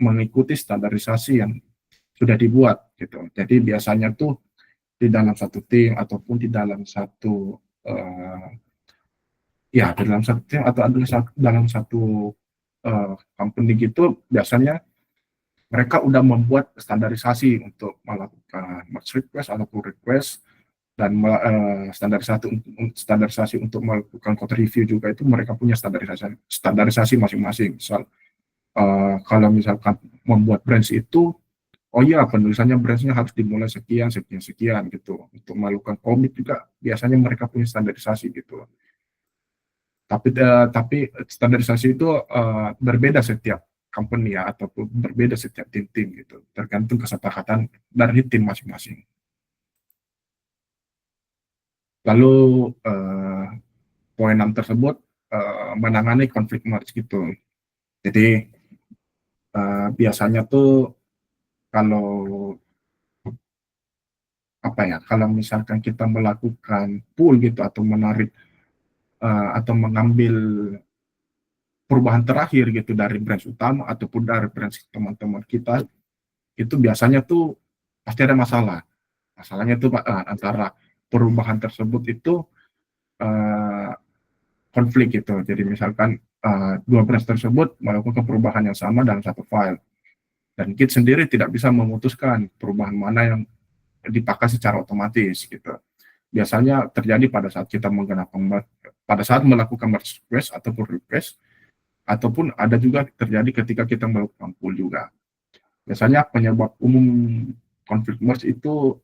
mengikuti standarisasi yang sudah dibuat gitu. Jadi biasanya tuh di dalam satu tim ataupun di dalam satu ya dalam satu tim atau dalam satu company gitu biasanya mereka udah membuat standarisasi untuk melakukan merge request atau pull request dan standarisasi untuk melakukan code review juga itu mereka punya standarisasi masing-masing. Misal kalau misalkan membuat branch itu, oh iya penulisannya branchnya harus dimulai sekian sekian sekian gitu. Untuk melakukan commit juga biasanya mereka punya standarisasi gitu. Tapi standarisasi itu berbeda setiap company ya ataupun berbeda setiap tim-tim gitu, tergantung kesepakatan dari tim masing-masing. Lalu poin 6 tersebut menangani konflik merge gitu. Jadi biasanya tuh kalau apa ya, kalau misalkan kita melakukan pull gitu atau menarik atau mengambil perubahan terakhir gitu dari branch utama ataupun dari branch teman-teman kita, itu biasanya tuh pasti ada masalah. Masalahnya itu antara perubahan tersebut itu uh, konflik gitu. Jadi misalkan dua branch tersebut melakukan perubahan yang sama dalam satu file. Dan Git sendiri tidak bisa memutuskan perubahan mana yang dipakai secara otomatis gitu. Biasanya terjadi pada saat kita pada saat melakukan merge request atau pull request, ataupun ada juga terjadi ketika kita melakukan pull juga. Biasanya penyebab umum konflik merge itu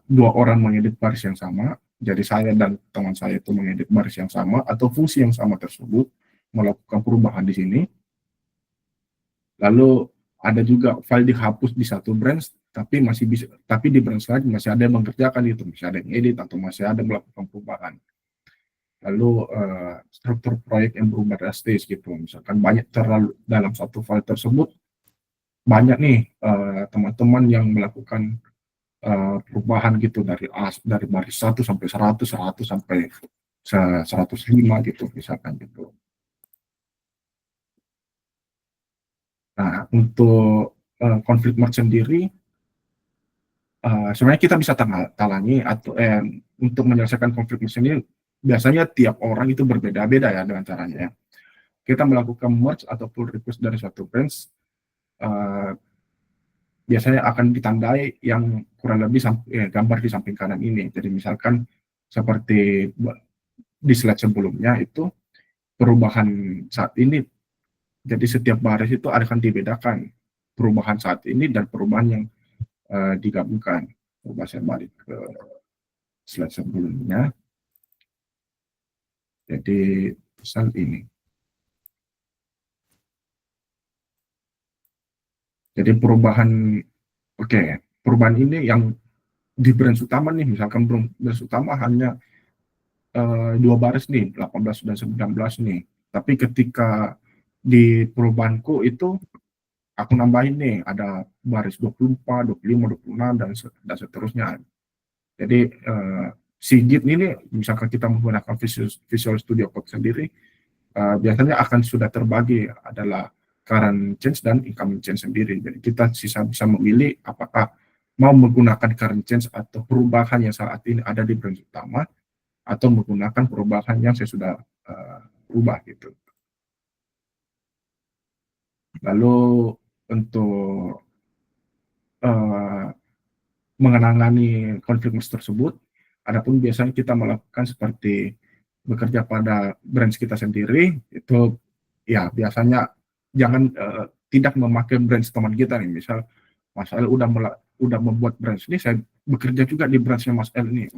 dua orang mengedit baris yang sama, jadi saya dan teman saya itu mengedit baris yang sama atau fungsi yang sama tersebut, melakukan perubahan di sini. Lalu ada juga file dihapus di satu branch, tapi di branch lain masih ada yang mengerjakan itu, masih ada yang edit atau masih ada yang melakukan perubahan. Lalu struktur proyek yang berubah drastis gitu, misalkan banyak terlalu dalam satu file tersebut banyak nih teman-teman yang melakukan perubahan gitu dari baris 1 sampai 100, 100 sampai 105 gitu misalkan gitu. Nah, untuk konflik merge sendiri sebenarnya kita bisa talangi atau untuk menyelesaikan konflik merge sendiri biasanya tiap orang itu berbeda-beda ya dengan caranya ya. Kita melakukan merge atau pull request dari suatu branch biasanya akan ditandai yang kurang lebih gambar di samping kanan ini. Jadi misalkan seperti di slide sebelumnya itu perubahan saat ini, jadi setiap baris itu akan dibedakan perubahan saat ini dan perubahan yang digabungkan. Coba saya balik ke slide sebelumnya. Jadi misal ini. Jadi perubahan ini yang di branch utama nih, misalkan branch utama hanya 2 baris nih, 18 dan 19 nih. Tapi ketika di perubahanku itu aku nambahin nih, ada baris 24, 25, 26, dan seterusnya. Jadi si Git ini, misalkan kita menggunakan Visual Studio Code sendiri, biasanya akan sudah terbagi adalah current change dan incoming change sendiri. Jadi kita bisa memilih apakah mau menggunakan current change atau perubahan yang saat ini ada di branch utama, atau menggunakan perubahan yang saya sudah ubah gitu. Lalu untuk mengenangani konflik tersebut, adapun biasanya kita melakukan seperti bekerja pada branch kita sendiri, itu ya biasanya jangan tidak memakai branch teman kita nih. Misal Mas L udah membuat branch ini, saya bekerja juga di branchnya Mas L ini,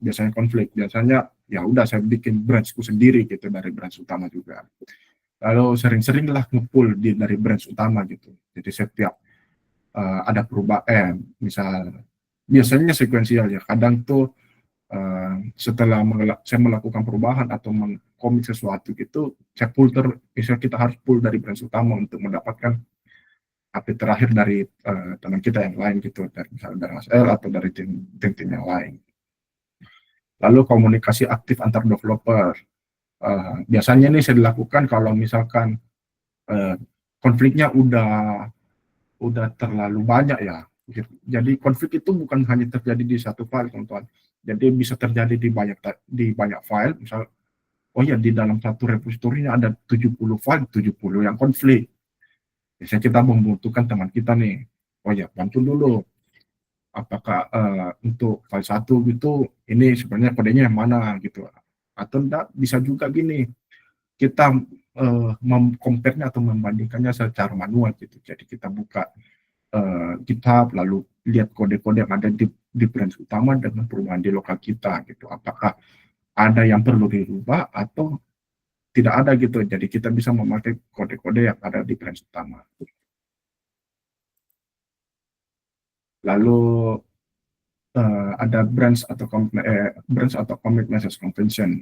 biasanya konflik. Biasanya ya udah saya bikin branchku sendiri gitu dari branch utama juga. Lalu sering-seringlah nge-pull dari branch utama gitu. Jadi setiap ada perubahan, misal biasanya sekuensial ya. Kadang tuh setelah saya melakukan perubahan atau mengkomit sesuatu gitu, saya misal kita harus pull dari branch utama untuk mendapatkan update terakhir dari teman kita yang lain gitu, misalnya dari Mas L atau dari tim yang lain. Lalu komunikasi aktif antar developer. Biasanya ini saya dilakukan kalau misalkan konfliknya udah terlalu banyak ya, Jadi konflik itu bukan hanya terjadi di satu file, teman-teman. Jadi bisa terjadi di banyak file. Misal, oh ya, di dalam satu repositori ada 70 file, 70 yang konflik. Biasanya kita membutuhkan teman kita nih, oh ya, bantu dulu. Apakah untuk file satu gitu, ini sebenarnya kodenya yang mana gitu. Atau enggak, bisa juga gini, kita compare-nya atau membandingkannya secara manual gitu. Jadi kita buka GitHub, lalu lihat kode-kode yang ada di branch utama dengan perubahan di lokal kita gitu. Apakah ada yang perlu dirubah atau tidak ada gitu. Jadi kita bisa memakai kode-kode yang ada di branch utama. Lalu ada branch atau commit message convention.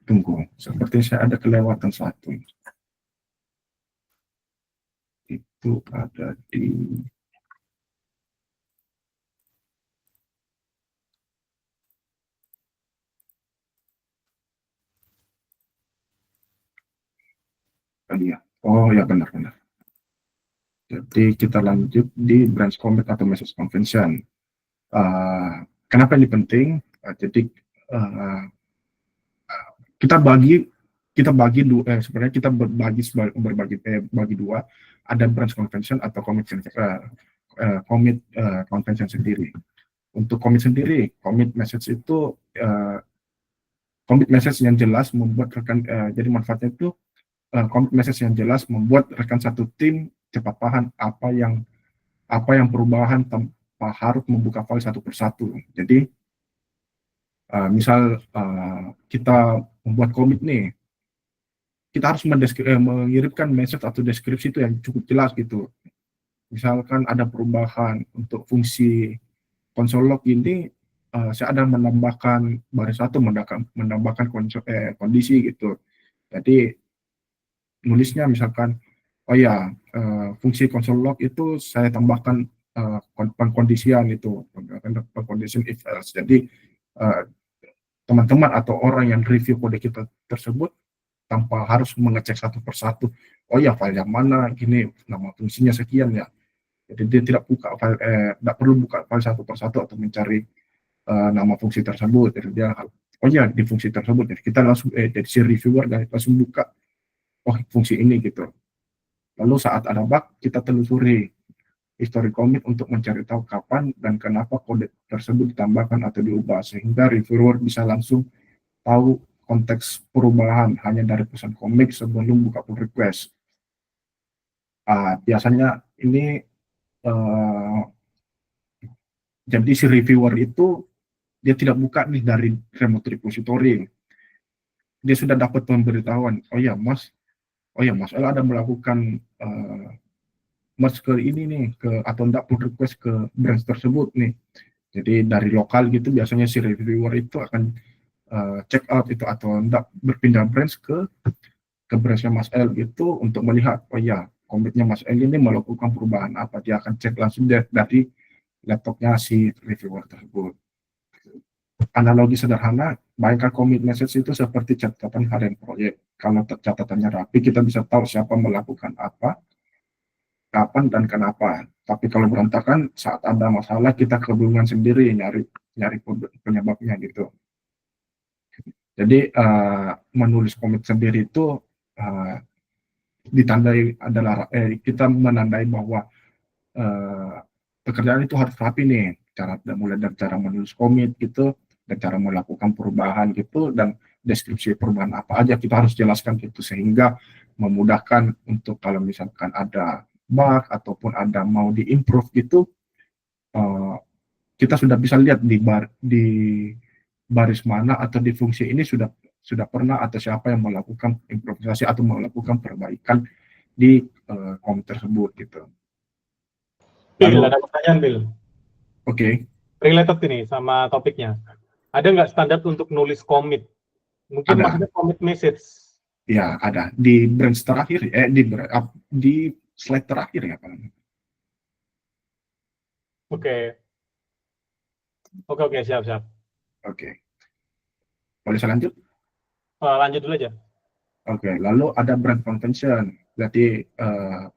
Tunggu, seperti saya ada kelewatan satu. Itu ada di ya. Oh ya, benar-benar. Jadi kita lanjut di branch commit atau message convention. Kenapa ini penting? Jadi kita bagi dua, sebenarnya kita bagi dua, ada branch convention atau commit convention sendiri. Untuk commit sendiri, commit message itu commit message yang jelas membuat rekan, jadi manfaatnya itu commit message yang jelas membuat rekan satu tim cepat paham apa yang perubahan tanpa harus membuka file satu persatu. Jadi misal kita membuat commit nih, kita harus mengirimkan message atau deskripsi itu yang cukup jelas gitu. Misalkan ada perubahan untuk fungsi console log ini, saya ada menambahkan baris satu, menambahkan kondisi gitu. Jadi nulisnya misalkan, oh ya, fungsi console log itu saya tambahkan pengkondisian itu, pengkondisian if else. Jadi teman-teman atau orang yang review kode kita tersebut tanpa harus mengecek satu persatu, oh ya, file yang mana, gini, nama fungsinya sekian ya. Jadi dia tidak perlu buka file satu persatu atau mencari nama fungsi tersebut. Jadi dia, oh ya, di fungsi tersebut. Jadi kita langsung, jadi si reviewer langsung buka, oh fungsi ini gitu. Lalu saat ada bug, kita telusuri history commit untuk mencari tahu kapan dan kenapa kode tersebut ditambahkan atau diubah, sehingga reviewer bisa langsung tahu konteks perubahan hanya dari pesan komik sebelum buka pull request. Biasanya ini jadi si reviewer itu dia tidak buka nih dari remote repository. Dia sudah dapat pemberitahuan, oh ya Mas El ada melakukan merge ke ini nih, atau enggak pull request ke branch tersebut nih. Jadi dari lokal gitu biasanya si reviewer itu akan check out itu atau enggak berpindah branch ke branchnya Mas L gitu untuk melihat, oh ya, komitnya Mas L ini melakukan perubahan apa. Dia akan cek langsung dari laptopnya si reviewer tersebut. Analogi sederhana, bayangkan commit message itu seperti catatan harian proyek. Kalau catatannya rapi, kita bisa tahu siapa melakukan apa, kapan dan kenapa. Tapi kalau berantakan, saat ada masalah kita kebingungan sendiri nyari penyebabnya gitu. Jadi menulis komit sendiri itu ditandai adalah kita menandai bahwa pekerjaan itu harus rapi nih, mulai dari cara menulis komit gitu, dan cara melakukan perubahan gitu, dan deskripsi perubahan apa aja kita harus jelaskan gitu, sehingga memudahkan untuk kalau misalkan ada bug ataupun ada mau di-improve gitu, kita sudah bisa lihat di baris mana atau di fungsi ini sudah pernah atau siapa yang melakukan improvisasi atau melakukan perbaikan di komit tersebut gitu. Bill, ada pertanyaan Bill. Oke. Related ini sama topiknya. Ada nggak standar untuk nulis commit? Mungkin maksudnya commit message. Ya, ada di branch terakhir, di slide terakhir ya Pak. Oke, siap. Oke. Boleh saya lanjut? Lanjut dulu aja. Oke, lalu ada branch convention. Jadi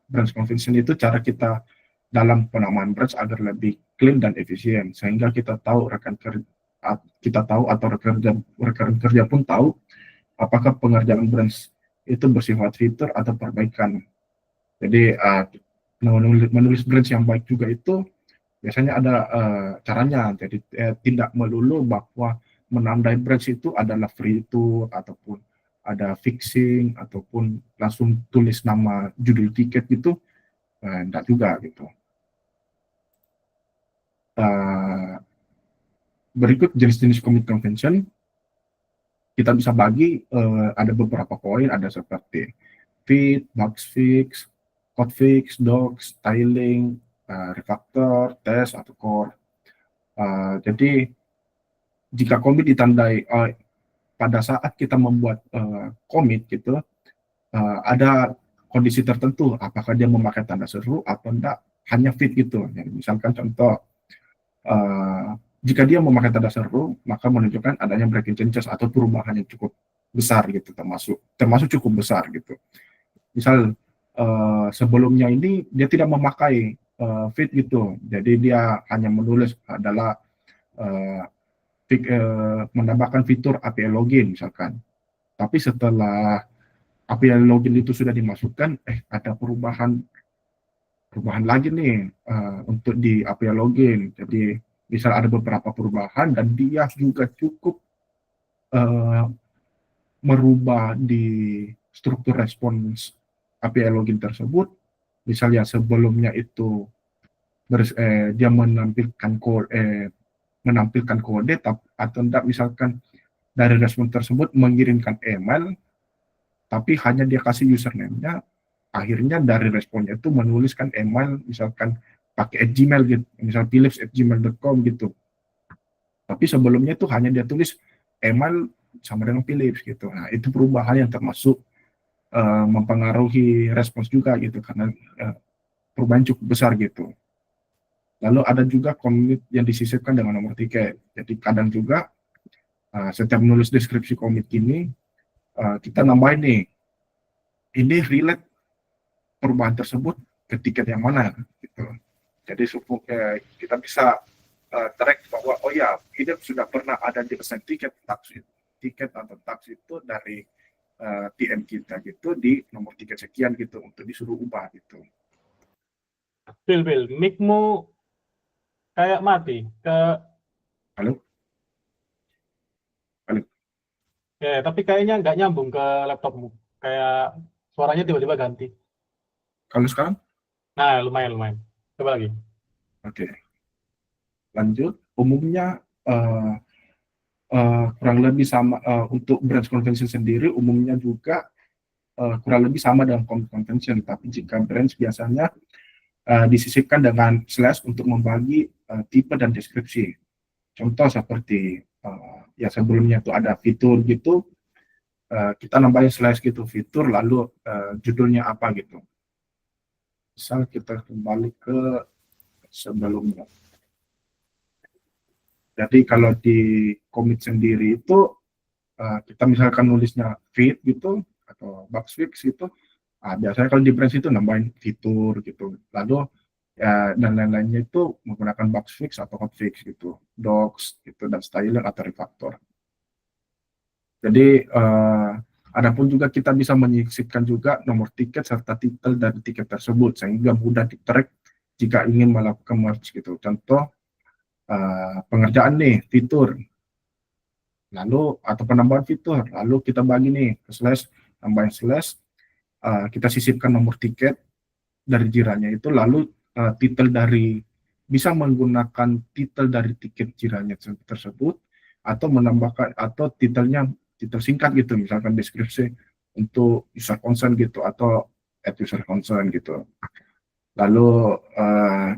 branch convention itu cara kita dalam penamaan branch agar lebih clean dan efisien, sehingga kita tahu atau rekan kerja pun tahu apakah pengerjaan branch itu bersifat fitur atau perbaikan. Jadi menulis branch yang baik juga itu biasanya ada caranya. Jadi tidak melulu bahwa menandai branch itu adalah free tour ataupun ada fixing ataupun langsung tulis nama judul tiket gitu, enggak juga gitu. Berikut jenis-jenis commit convention kita bisa bagi, ada beberapa poin, ada seperti fit, bug fix, code fix, docs, styling, refactor, test, atau core. Jadi jika commit ditandai pada saat kita membuat commit gitu, ada kondisi tertentu, apakah dia memakai tanda seru atau enggak, hanya fit gitu. Jadi, misalkan contoh, jika dia memakai tanda seru, maka menunjukkan adanya breaking changes atau perubahan yang cukup besar gitu, termasuk cukup besar gitu. Misal sebelumnya ini dia tidak memakai fit gitu, jadi dia hanya menulis adalah menambahkan fitur API login misalkan. Tapi setelah API login itu sudah dimasukkan, ada perubahan lagi nih untuk di API login. Jadi misal ada beberapa perubahan dan dia juga cukup merubah di struktur respons API login tersebut. Misalnya sebelumnya itu dia menampilkan kode atau enggak, misalkan dari respon tersebut mengirimkan email tapi hanya dia kasih username-nya, akhirnya dari responnya itu menuliskan email misalkan pakai @gmail gitu, misal philips@gmail.com gitu. Tapi sebelumnya itu hanya dia tulis email sama dengan Philips gitu. Nah, itu perubahan yang termasuk mempengaruhi respons juga gitu, karena perubahan cukup besar gitu. Lalu ada juga commit yang disisipkan dengan nomor tiket. Jadi kadang juga setiap menulis deskripsi commit ini kita nambahin nih, ini relate perubahan tersebut ke tiket yang mana gitu. Jadi supaya kita bisa track bahwa oh ya, ini sudah pernah ada di pesan tiket atau tax itu dari TM kita gitu di nomor tiket sekian gitu untuk disuruh ubah gitu. Bil, mic-mu kayak mati. Halo? Ya, tapi kayaknya nggak nyambung ke laptopmu. Kayak suaranya tiba-tiba ganti. Kalau sekarang? Nah, lumayan. Coba lagi. Oke. Lanjut. Umumnya kurang lebih sama untuk branch convention sendiri, umumnya juga kurang lebih sama dengan commit convention. Tapi jika branch biasanya disisipkan dengan slash untuk membagi tipe dan deskripsi. Contoh seperti ya sebelumnya itu ada fitur gitu, kita nambahin slash gitu fitur, lalu judulnya apa gitu. Misal kita kembali ke sebelumnya. Jadi kalau di commit sendiri itu kita misalkan nulisnya fit gitu atau bug fix gitu, biasanya kalau di branch itu nambahin fitur gitu. Lalu dan lain-lainnya itu menggunakan bug fix atau hotfix gitu, docs gitu, dan styling atau refactor. Jadi adapun juga kita bisa menyisipkan juga nomor tiket serta titel dari tiket tersebut sehingga mudah di-track jika ingin melakukan merge gitu. Contoh pengerjaan nih fitur, lalu atau penambahan fitur, lalu kita bagi nih ke slash, tambahin slash, kita sisipkan nomor tiket dari jiranya itu, lalu titel dari bisa menggunakan titel dari tiket jiranya tersebut atau menambahkan atau titel singkat gitu, misalkan deskripsi untuk user concern gitu atau add user concern gitu. Lalu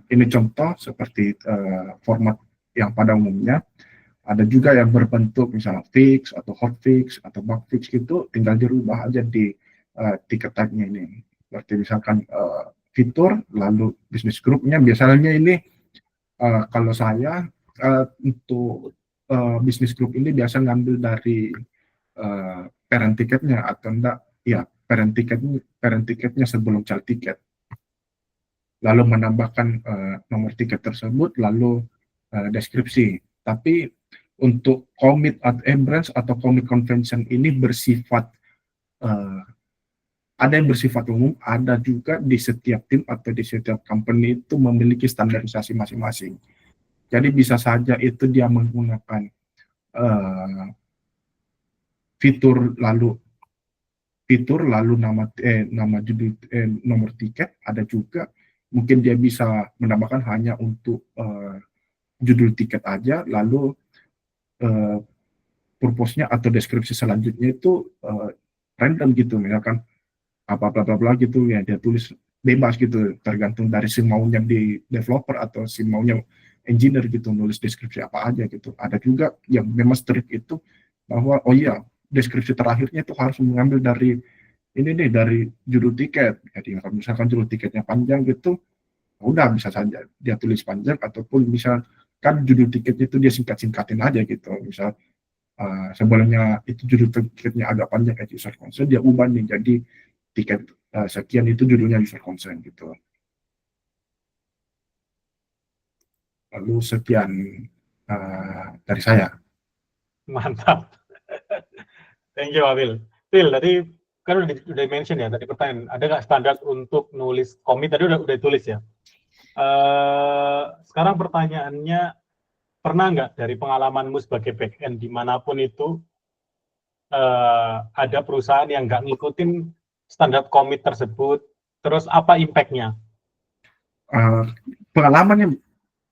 ini contoh seperti format yang pada umumnya. Ada juga yang berbentuk misalnya fix atau hotfix atau bug fix gitu, tinggal dirubah aja di tiket type-nya ini. Berarti misalkan fitur, lalu bisnis grupnya biasanya ini kalau saya untuk bisnis grup ini biasa ngambil dari parent tiketnya atau enggak, ya parent tiketnya sebelum child tiket, lalu menambahkan nomor tiket tersebut, lalu deskripsi. Tapi untuk commit branch atau commit convention ini bersifat ada yang bersifat umum, ada juga di setiap tim atau di setiap company itu memiliki standarisasi masing-masing. Jadi bisa saja itu dia menggunakan fitur lalu nama judul nomor tiket. Ada juga mungkin dia bisa menambahkan hanya untuk judul tiket aja, lalu purpose-nya atau deskripsi selanjutnya itu random gitu, misalkan apa bla bla bla gitu ya, dia tulis bebas gitu, tergantung dari si maunya di developer atau si maunya engineer gitu, nulis deskripsi apa aja gitu. Ada juga yang memang strict itu bahwa oh iya, deskripsi terakhirnya itu harus mengambil dari ini nih, dari judul tiket. Jadi kalau misalkan judul tiketnya panjang gitu, udah bisa saja dia tulis panjang, ataupun misalkan judul tiketnya itu dia singkat-singkatin aja gitu. Misal sebelumnya itu judul tiketnya agak panjang kayak user consent, dia ubah nih jadi tiket sekian itu judulnya user consent gitu. Lalu sekian dari saya. Mantap. Thank you, Will. Will, tadi kan udah mention ya, tadi pertanyaan, ada nggak standar untuk nulis commit? Tadi udah tulis ya. Sekarang pertanyaannya, pernah nggak dari pengalamanmu sebagai back-end dimanapun itu, ada perusahaan yang nggak ngikutin standar commit tersebut, terus apa impact-nya? Pengalamannya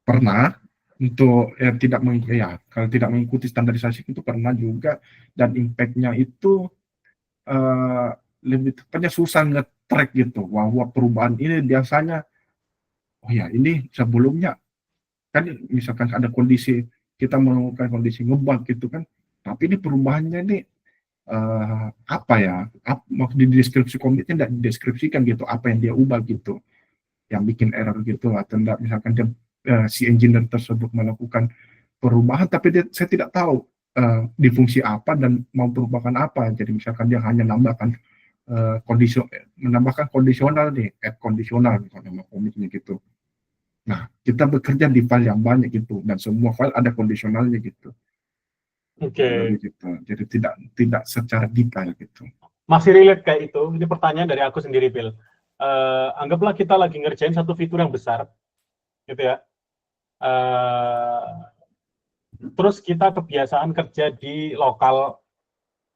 pernah, untuk tidak mengikuti, ya kalau tidak mengikuti standarisasi itu pernah juga, dan impact-nya itu lebih tepatnya susah nge-track gitu, bahwa perubahan ini biasanya oh ya ini sebelumnya kan misalkan ada kondisi kita menemukan kondisi ngebug gitu kan, tapi ini perubahannya ini apa ya, maksud di deskripsi komitnya tidak dideskripsikan gitu apa yang dia ubah gitu, yang bikin error gitu, atau enggak misalkan dia, si engineer tersebut melakukan perubahan tapi saya tidak tahu di fungsi apa dan mau perubahan apa. Jadi misalkan dia hanya menambahkan kondisional nih, add kondisional misalnya mau komitnya gitu. Nah, kita bekerja di file yang banyak gitu, dan semua file ada kondisionalnya gitu. Oke. Gitu. Jadi tidak secara detail gitu. Masih relate kayak itu. Ini pertanyaan dari aku sendiri, Bill. Anggaplah kita lagi ngerjain satu fitur yang besar, gitu ya. Terus kita kebiasaan kerja di lokal,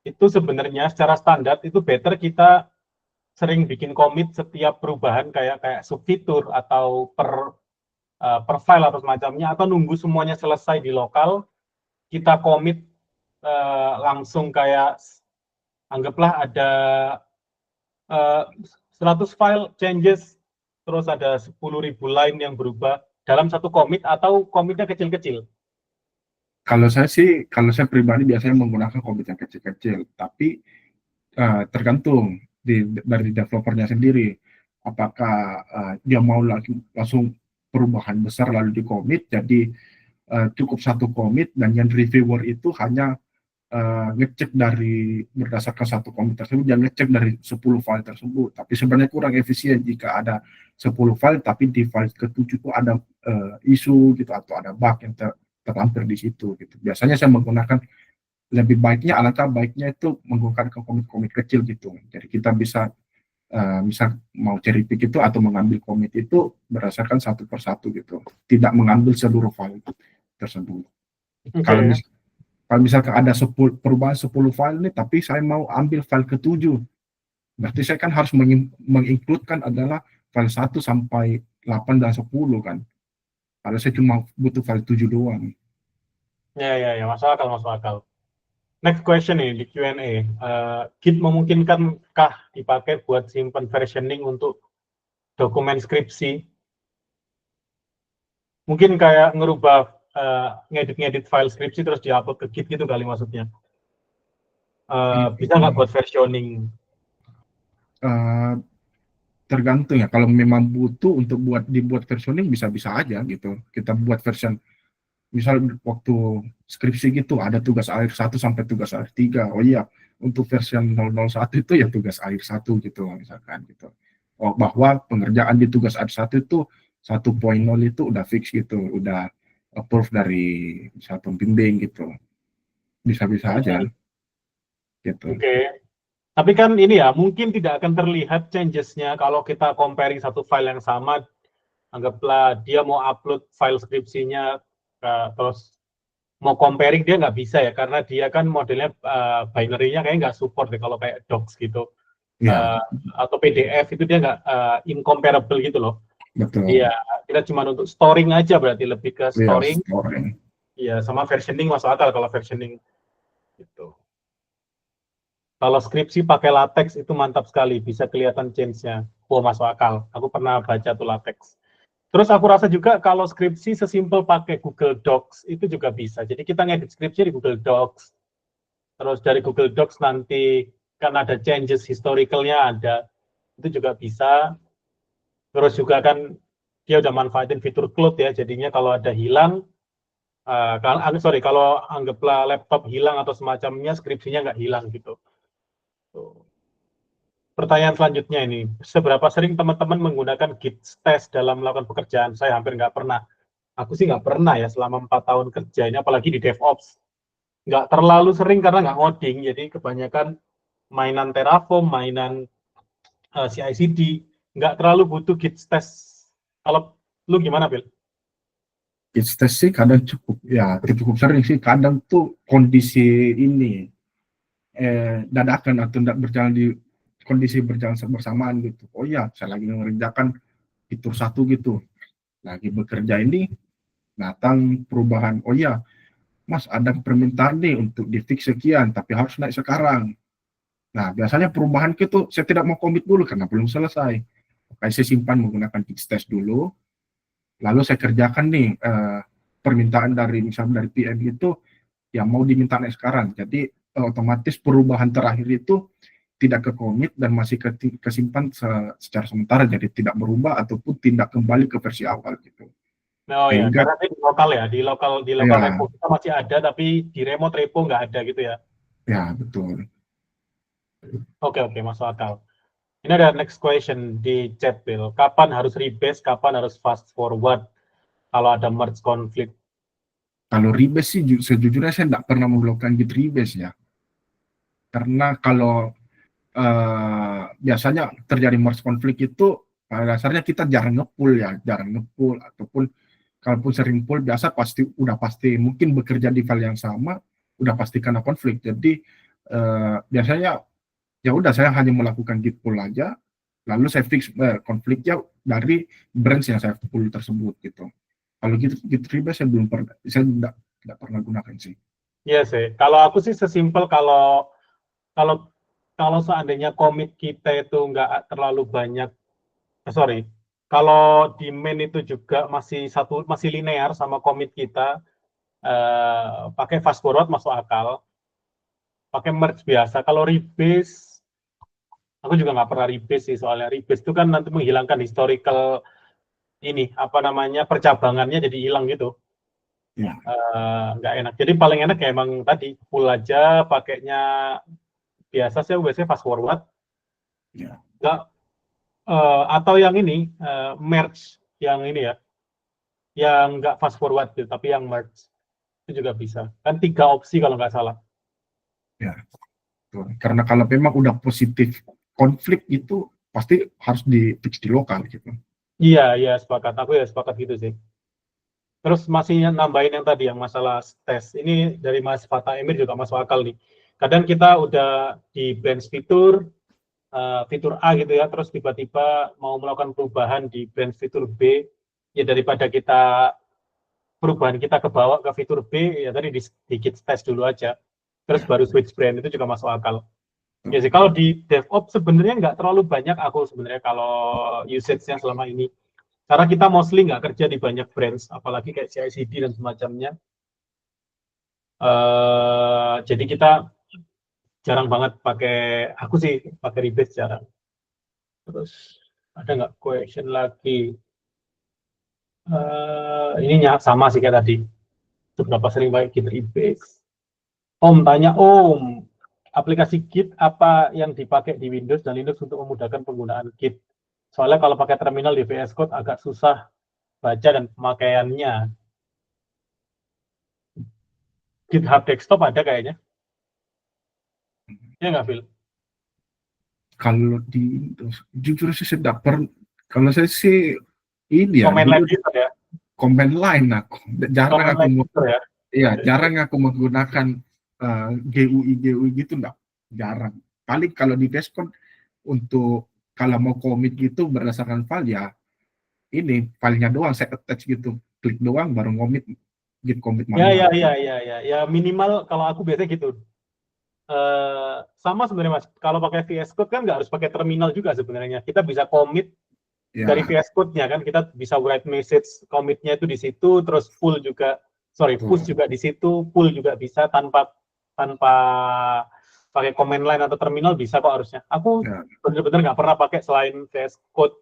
itu sebenarnya secara standar itu better kita sering bikin commit setiap perubahan kayak subfitur atau per file atau semacamnya, atau nunggu semuanya selesai di lokal, kita commit langsung kayak anggaplah ada 100 file changes, terus ada 10.000 line yang berubah dalam satu commit, atau commitnya kecil-kecil? Kalau saya pribadi biasanya menggunakan commit yang kecil-kecil, tapi tergantung dari developernya sendiri. Apakah dia mau langsung perubahan besar lalu di commit, jadi cukup satu commit, dan yang reviewer itu hanya ngecek dari berdasarkan satu commit tersebut, dan ngecek dari 10 file tersebut. Tapi sebenarnya kurang efisien jika ada 10 file tapi di file ke-7 itu ada isu gitu, atau ada bug yang terlampir di situ gitu. Biasanya saya menggunakan, lebih baiknya, alangkah baiknya itu menggunakan komit-komit kecil gitu. Jadi kita bisa misal mau cherry pick itu atau mengambil komit itu berdasarkan satu persatu gitu, tidak mengambil seluruh file tersebut. Okay. Kalau misalkan ada perubahan 10 file nih, tapi saya mau ambil file ke-7, berarti saya kan harus mengincludekan adalah file 1 sampai 8 dan 10 kan. Kalau saya cuma butuh file 7 doang. Ya, masuk akal. Next question nih di Q&A. Git memungkinkankah dipakai buat simpan versioning untuk dokumen skripsi? Mungkin kayak ngerubah, ngedit file skripsi terus diupload ke Git gitu kali maksudnya. Bisa nggak buat versioning? Tergantung ya, kalau memang butuh untuk dibuat versioning, bisa-bisa aja gitu. Kita buat version misal waktu skripsi gitu ada tugas akhir 1 sampai tugas akhir 3. Oh iya, untuk versi 001 itu ya tugas akhir 1 gitu misalkan gitu. Oh, bahwa pengerjaan di tugas akhir 1 itu 1.0 itu udah fix gitu, udah approve dari misal pembimbing gitu. Bisa-bisa aja gitu. Oke. Tapi kan ini ya, mungkin tidak akan terlihat changes-nya kalau kita comparing satu file yang sama. Anggaplah dia mau upload file skripsinya, terus mau comparing dia nggak bisa ya, karena dia kan modelnya binary-nya kayak nggak support deh kalau kayak docs gitu. Ya, Atau PDF itu dia nggak incomparable gitu loh. betul. Iya, kita cuma untuk storing aja, berarti lebih ke Iya, storing. storing. Iya, sama versioning masuk akal kalau versioning gitu. Kalau skripsi pakai latex itu mantap sekali, bisa kelihatan change-nya. Oh, masuk akal. Aku pernah baca tuh latex. Terus aku rasa juga kalau skripsi sesimpel pakai Google Docs itu juga bisa. Jadi kita ngedit skripsi di Google Docs. Terus dari Google Docs nanti kan ada changes historicalnya ada. Itu juga bisa. Terus juga kan dia udah manfaatin fitur cloud ya. Jadinya kalau ada hilang, kalau anggaplah laptop hilang atau semacamnya, skripsinya nggak hilang gitu. Tuh. Pertanyaan selanjutnya ini, seberapa sering teman-teman menggunakan Git test dalam melakukan pekerjaan? Saya hampir nggak pernah. Aku sih nggak pernah ya selama 4 tahun kerja ini, apalagi di DevOps. Nggak terlalu sering karena nggak ngoding, jadi kebanyakan mainan Terraform, mainan CI/CD, nggak terlalu butuh Git test. Kalau lu gimana, Bill? It's test sih kadang cukup sering sih. Kadang tuh kondisi ini dadakan atau tidak berjalan di kondisi berjalan bersamaan gitu. Oh iya, saya lagi mengerjakan fitur 1 gitu. Lagi bekerja ini datang perubahan. Oh iya, Mas ada permintaan nih untuk di fix sekian, tapi harus naik sekarang. Nah, biasanya perubahan itu saya tidak mau komit dulu karena belum selesai. Oke, saya simpan menggunakan fix test dulu. Lalu saya kerjakan nih permintaan dari misalnya dari PM itu yang mau diminta naik sekarang. Jadi otomatis perubahan terakhir itu tidak ke komit dan masih kesimpan secara sementara, jadi tidak berubah ataupun tidak kembali ke versi awal gitu. Oh ya, Sehingga karena di lokal ya, di lokal ya, repo kita masih ada, tapi di remote repo nggak ada gitu ya. ya betul. Oke, oke, masuk akal. Ini ada next question di chat, Bill. Kapan harus rebase, kapan harus fast forward kalau ada merge konflik? Kalau rebase sih sejujurnya saya tidak pernah melakukan git rebase ya. Karena kalau biasanya terjadi merge konflik itu pada dasarnya kita jarang ngepull ataupun kalaupun sering pull biasa pasti mungkin bekerja di file yang sama udah pasti kena konflik. Jadi biasanya ya udah saya hanya melakukan git pull aja lalu saya fix konfliknya dari branch yang saya pull tersebut gitu. Kalau git rebase saya belum pernah, saya tidak pernah gunakan sih. Iya sih. Kalau aku sih sesimpel kalau kalau seandainya komit kita itu nggak terlalu banyak, sorry, kalau di main itu juga masih linear sama komit kita, pakai fast forward masuk akal, pakai merge biasa. Kalau rebase, aku juga nggak pernah rebase sih, soalnya rebase itu kan nanti menghilangkan historical ini apa namanya percabangannya jadi hilang gitu. Ya, Nggak enak. Jadi paling enak ya emang tadi full aja pakainya biasa, saya biasanya fast forward. ya, Nggak, atau yang ini merge yang ini ya, yang nggak fast forward gitu, tapi yang merge itu juga bisa. Kan 3 opsi kalau nggak salah. ya. Betul. Karena kalau memang udah positif konflik itu pasti harus di fix di lokal gitu. Iya, iya sepakat. Aku ya sepakat gitu sih. Terus masih nambahin yang tadi yang masalah tes. Ini dari Mas Fatah Emir juga masuk akal nih. Kadang kita udah di branch fitur, fitur A gitu ya, terus tiba-tiba mau melakukan perubahan di branch fitur B, ya daripada perubahan kita ke bawah ke fitur B, ya tadi sedikit tes dulu aja, terus Ya, baru switch brand, itu juga masuk akal. Ya sih, kalau di DevOps sebenarnya nggak terlalu banyak aku sebenarnya kalau usage-nya selama ini. Karena kita mostly nggak kerja di banyak branch, apalagi kayak CI/CD dan semacamnya. Jadi kita jarang banget pakai, aku sih pakai rebase jarang. Terus ada nggak question lagi? Ini sama sih kayak tadi. Seberapa sering pakai Git Rebase? Om tanya Om, aplikasi Git apa yang dipakai di Windows dan Linux untuk memudahkan penggunaan Git? Soalnya kalau pakai terminal di VS Code agak susah baca dan pemakaiannya. GitHub Desktop ada kayaknya. Ya nggak, Phil? Kalau di jujur sih saya tidak pernah. Kalau saya sih ini ya Command line dulu gitu ya. command line aku jarang Command aku line gitu ya. iya jarang aku menggunakan GUI gitu enggak jarang. Paling kalau di Desktop untuk kalau mau commit gitu berdasarkan file ya ini filenya doang saya attach gitu klik doang baru commit git commit Ya, ya, manual. ya, ya, ya. Ya minimal kalau aku biasanya gitu. Sama sebenarnya Mas. Kalau pakai VS Code kan nggak harus pakai terminal juga sebenarnya. Kita bisa commit dari Ya VS Code-nya kan. Kita bisa write message commit-nya itu di situ, terus push tuh juga di situ, pull juga bisa tanpa tanpa pakai command line atau terminal bisa kok harusnya. Aku ya benar-benar nggak pernah pakai selain VS Code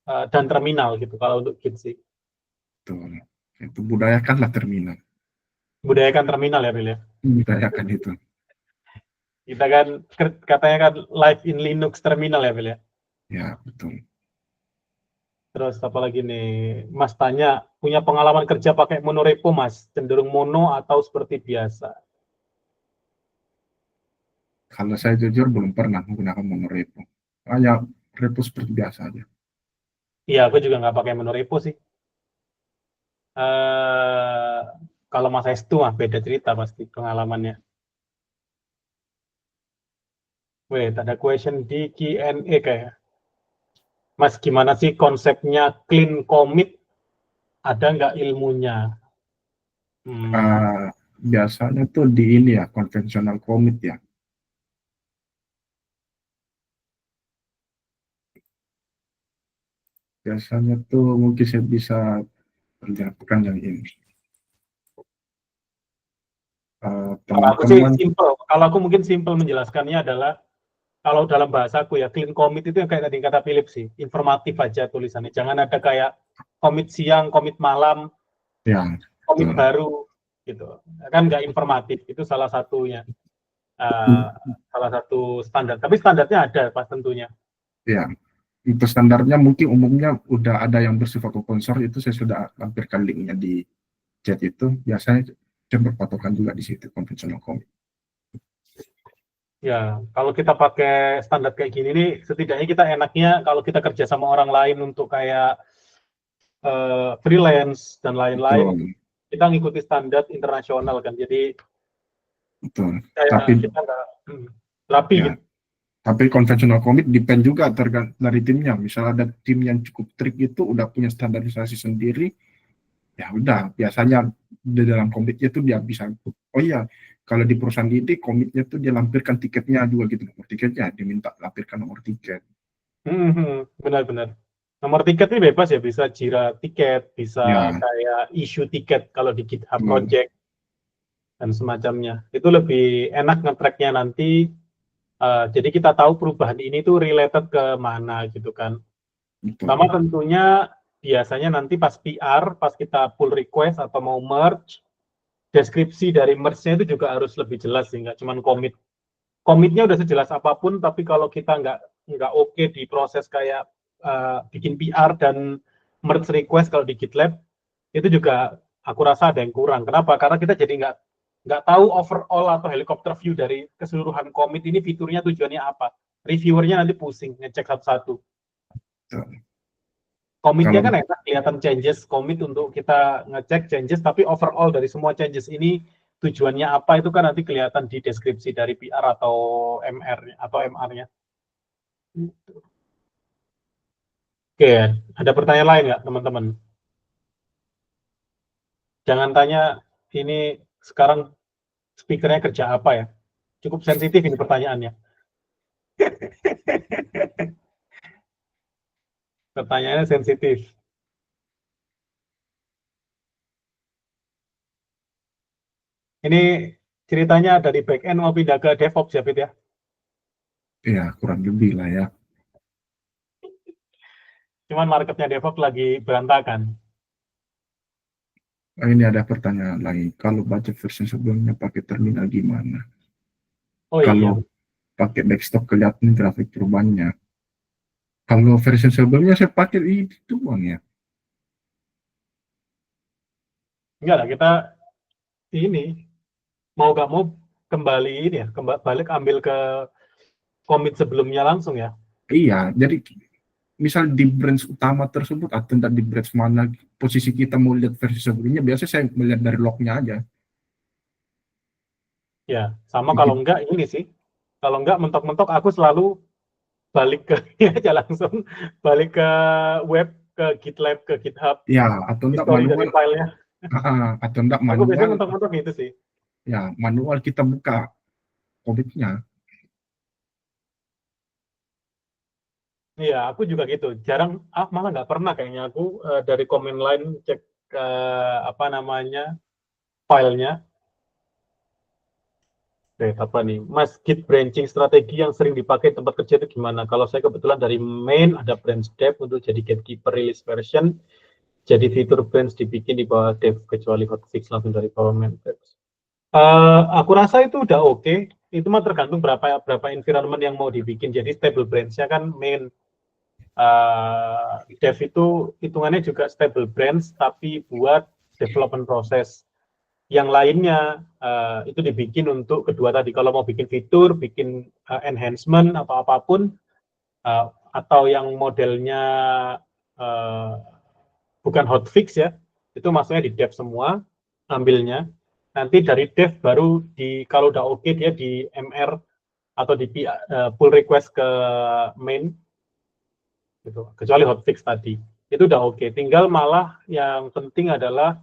dan terminal gitu kalau untuk Git sih. tuh itu budayakanlah terminal Budayakan terminal ya, Bill ya. budayakan itu Kita kan katanya kan live in Linux terminal ya, Bill ya. ya betul. Terus apa lagi nih? Mas tanya, punya pengalaman kerja pakai monorepo, Mas? Cenderung mono atau seperti biasa? Kalau saya jujur belum pernah menggunakan monorepo. Hanya repo seperti biasa aja. Iya, aku juga nggak pakai monorepo sih. Eh, kalau Mas Estu mah beda cerita pasti pengalamannya. Wait, ada question di Q&A kayak. Mas, gimana sih konsepnya clean commit? Ada nggak ilmunya? Hmm, Biasanya tuh di ini ya, konvensional commit ya. Biasanya tuh mungkin saya bisa perlihatkan yang ini. kalau aku sih Teman-teman, simple. Kalau aku mungkin simple menjelaskannya adalah kalau dalam bahasaku ya clean commit itu yang kayak tadi kata Philip sih, informatif aja tulisannya. Jangan ada kayak commit siang, commit malam, ya, commit betul. baru gitu. Kan nggak informatif. Itu salah satunya. Uh, salah satu standar. Tapi standarnya ada pas tentunya. Ya, untuk standarnya mungkin umumnya udah ada yang bersifat open source itu saya sudah lampirkan linknya di chat itu. Biasanya saya berpatokan juga di situ konvensional commit. Ya, kalau kita pakai standar kayak gini nih, setidaknya kita enaknya kalau kita kerja sama orang lain untuk kayak freelance dan lain-lain, Betul, kita ngikuti standar internasional kan. Jadi betul. kayak Tapi kita nggak rapi ya, gitu. tapi konvensional commit depend juga dari timnya. Misal ada tim yang cukup trik itu udah punya standarisasi sendiri, ya udah biasanya di dalam komitnya tuh dia bisa, oh iya kalau di perusahaan ini komitnya tuh dia lampirkan tiketnya juga gitu, nomor tiketnya diminta lampirkan nomor tiket. Benar-benar. Nomor tiket ini bebas ya, bisa Jira tiket, bisa Ya kayak issue tiket kalau di GitHub betul, Project dan semacamnya. Itu lebih enak nge-tracknya nanti. Jadi kita tahu perubahan ini tuh related ke mana gitu kan. Sama betul, tentunya biasanya nanti pas PR, pas kita pull request atau mau merge, deskripsi dari merge-nya itu juga harus lebih jelas sih, nggak cuma commit. Commitnya udah sejelas apapun, tapi kalau kita nggak oke di proses kayak bikin PR dan merge request kalau di GitLab, itu juga aku rasa ada yang kurang. Kenapa? Karena kita jadi nggak tahu overall atau helicopter view dari keseluruhan commit ini fiturnya tujuannya apa. Reviewernya nanti pusing ngecek satu-satu. betul. Commitnya Kalau kan enak kelihatan changes commit untuk kita ngecek changes, tapi overall dari semua changes ini tujuannya apa itu kan nanti kelihatan di deskripsi dari PR atau MR atau MR-nya. Oke, ada pertanyaan lain nggak teman-teman? Jangan tanya ini sekarang speakernya kerja apa ya. Cukup sensitif ini pertanyaannya. Pertanyaannya sensitif. Ini ceritanya dari back end mau pindah ke DevOps ya, Fit ya? ya kurang lebih lah ya. Cuman marketnya DevOps lagi berantakan. Ini ada pertanyaan lagi. Kalau baca versi sebelumnya pakai terminal gimana? Oh iya, Kalau pakai desktop kelihatan grafik perubahannya. Kalau versi sebelumnya saya pakai itu bang ya. enggak lah, kita ini mau gak mau kembali ini ya, balik ambil ke komit sebelumnya langsung ya. Iya, jadi misal di branch utama tersebut atau tidak di branch mana posisi kita mau lihat versi sebelumnya, biasanya saya melihat dari lognya aja. Ya, sama kalau Gitu. enggak ini sih. Kalau enggak mentok-mentok aku selalu balik ke ya aja langsung balik ke web, ke GitLab, ke GitHub, Ya, atau enggak history dari manual, filenya. atau enggak Aku biasanya manual, mentok-mentok gitu sih. ya manual kita buka commit-nya. Iya, aku juga gitu. Jarang, malah nggak pernah kayaknya aku dari command line cek apa namanya filenya. Apa nih, Mas, Git branching strategi yang sering dipakai tempat kerja itu gimana? Kalau saya kebetulan dari main ada branch dev untuk jadi gatekeeper release version, jadi fitur branch dibikin di bawah dev kecuali hotfix langsung dari bawah main branch. Aku rasa itu udah oke. Itu mah tergantung berapa environment yang mau dibikin. Jadi stable branch-nya kan main dev itu hitungannya juga stable branch, tapi buat development proses. Yang lainnya itu dibikin untuk kedua tadi. Kalau mau bikin fitur, bikin enhancement atau apapun, atau yang modelnya uh, bukan hotfix ya, itu maksudnya di dev semua, ambilnya. Nanti dari dev baru kalau udah oke dia di MR atau di pull request ke main, gitu. Kecuali hotfix tadi. Itu udah oke. Tinggal malah yang penting adalah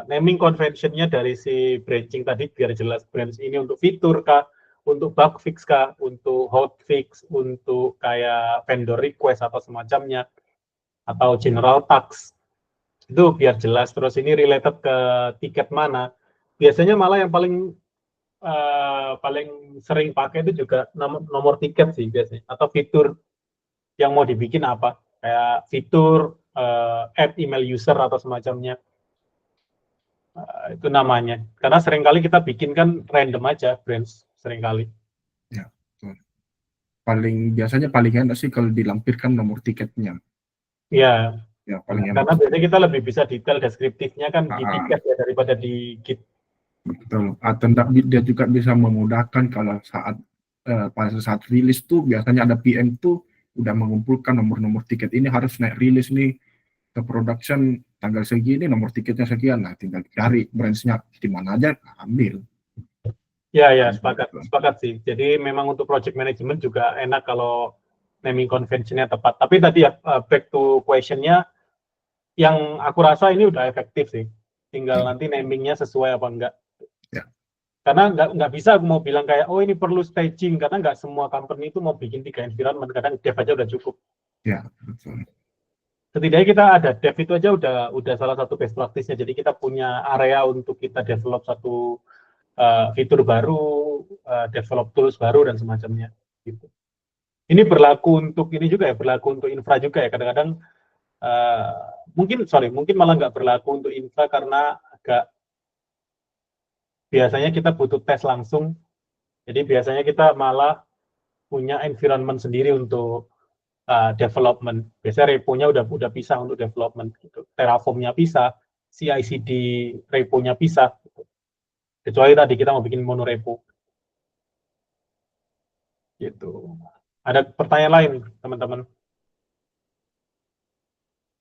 naming convention-nya dari si branching tadi biar jelas branch ini untuk fitur kah, untuk bug fix kah, untuk hotfix, untuk kayak vendor request atau semacamnya, atau general task. Itu biar jelas. Terus ini related ke tiket mana. Biasanya malah yang paling sering pakai itu juga nomor tiket sih biasanya, atau fitur yang mau dibikin apa. Kayak fitur add email user atau semacamnya. Itu namanya. Karena seringkali kita bikin kan random aja, branch seringkali. Ya, biasanya paling enak sih kalau dilampirkan nomor tiketnya. Ya, Ya, paling enak. karena biasanya kita lebih bisa detail deskriptifnya kan di tiket ya daripada di Git. Betul. Atau dia juga bisa memudahkan kalau pada saat rilis tuh biasanya ada PM tuh udah mengumpulkan nomor-nomor tiket ini harus naik rilis nih ke production tanggal segini, nomor tiketnya sekian. Nah, tinggal cari branch-nya di mana aja, ambil. Ya, sepakat sih. Jadi memang untuk project management juga enak kalau naming convention-nya tepat. Tapi tadi ya, back to question-nya, yang aku rasa ini udah efektif sih. Tinggal nanti naming-nya sesuai apa enggak. Ya. Karena nggak bisa aku mau bilang kayak, oh ini perlu staging, karena nggak semua company itu mau bikin 3 environment, kadang dev aja udah cukup. Ya, betul. Setidaknya kita ada dev itu aja udah salah satu best practice-nya. Jadi kita punya area untuk kita develop satu fitur baru, develop tools baru dan semacamnya. Gitu. Ini berlaku untuk ini juga ya, berlaku untuk infra juga ya. Kadang-kadang mungkin malah nggak berlaku untuk infra karena biasanya kita butuh tes langsung. Jadi biasanya kita malah punya environment sendiri untuk development. Biasanya repo-nya udah pisah untuk development. Gitu. Terraform-nya pisah, CI/CD repo-nya pisah. Gitu. Kecuali tadi kita mau bikin monorepo. Gitu. Ada pertanyaan lain, teman-teman?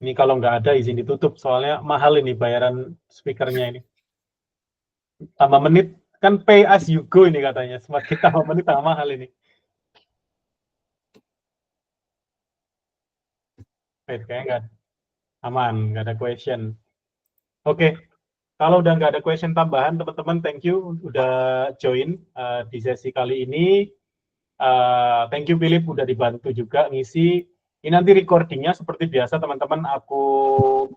Ini kalau nggak ada izin ditutup, soalnya mahal ini bayaran speakernya ini. Tambah menit, kan pay as you go ini katanya. Semakin tambah menit, tambah mahal ini. Kayaknya nggak aman, nggak ada question. Oke, kalau udah nggak ada question tambahan, teman-teman, thank you udah join di sesi kali ini. Thank you Philip udah dibantu juga ngisi. Ini nanti recordingnya seperti biasa teman-teman aku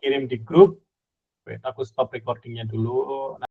kirim di grup. Wait, aku stop recordingnya dulu.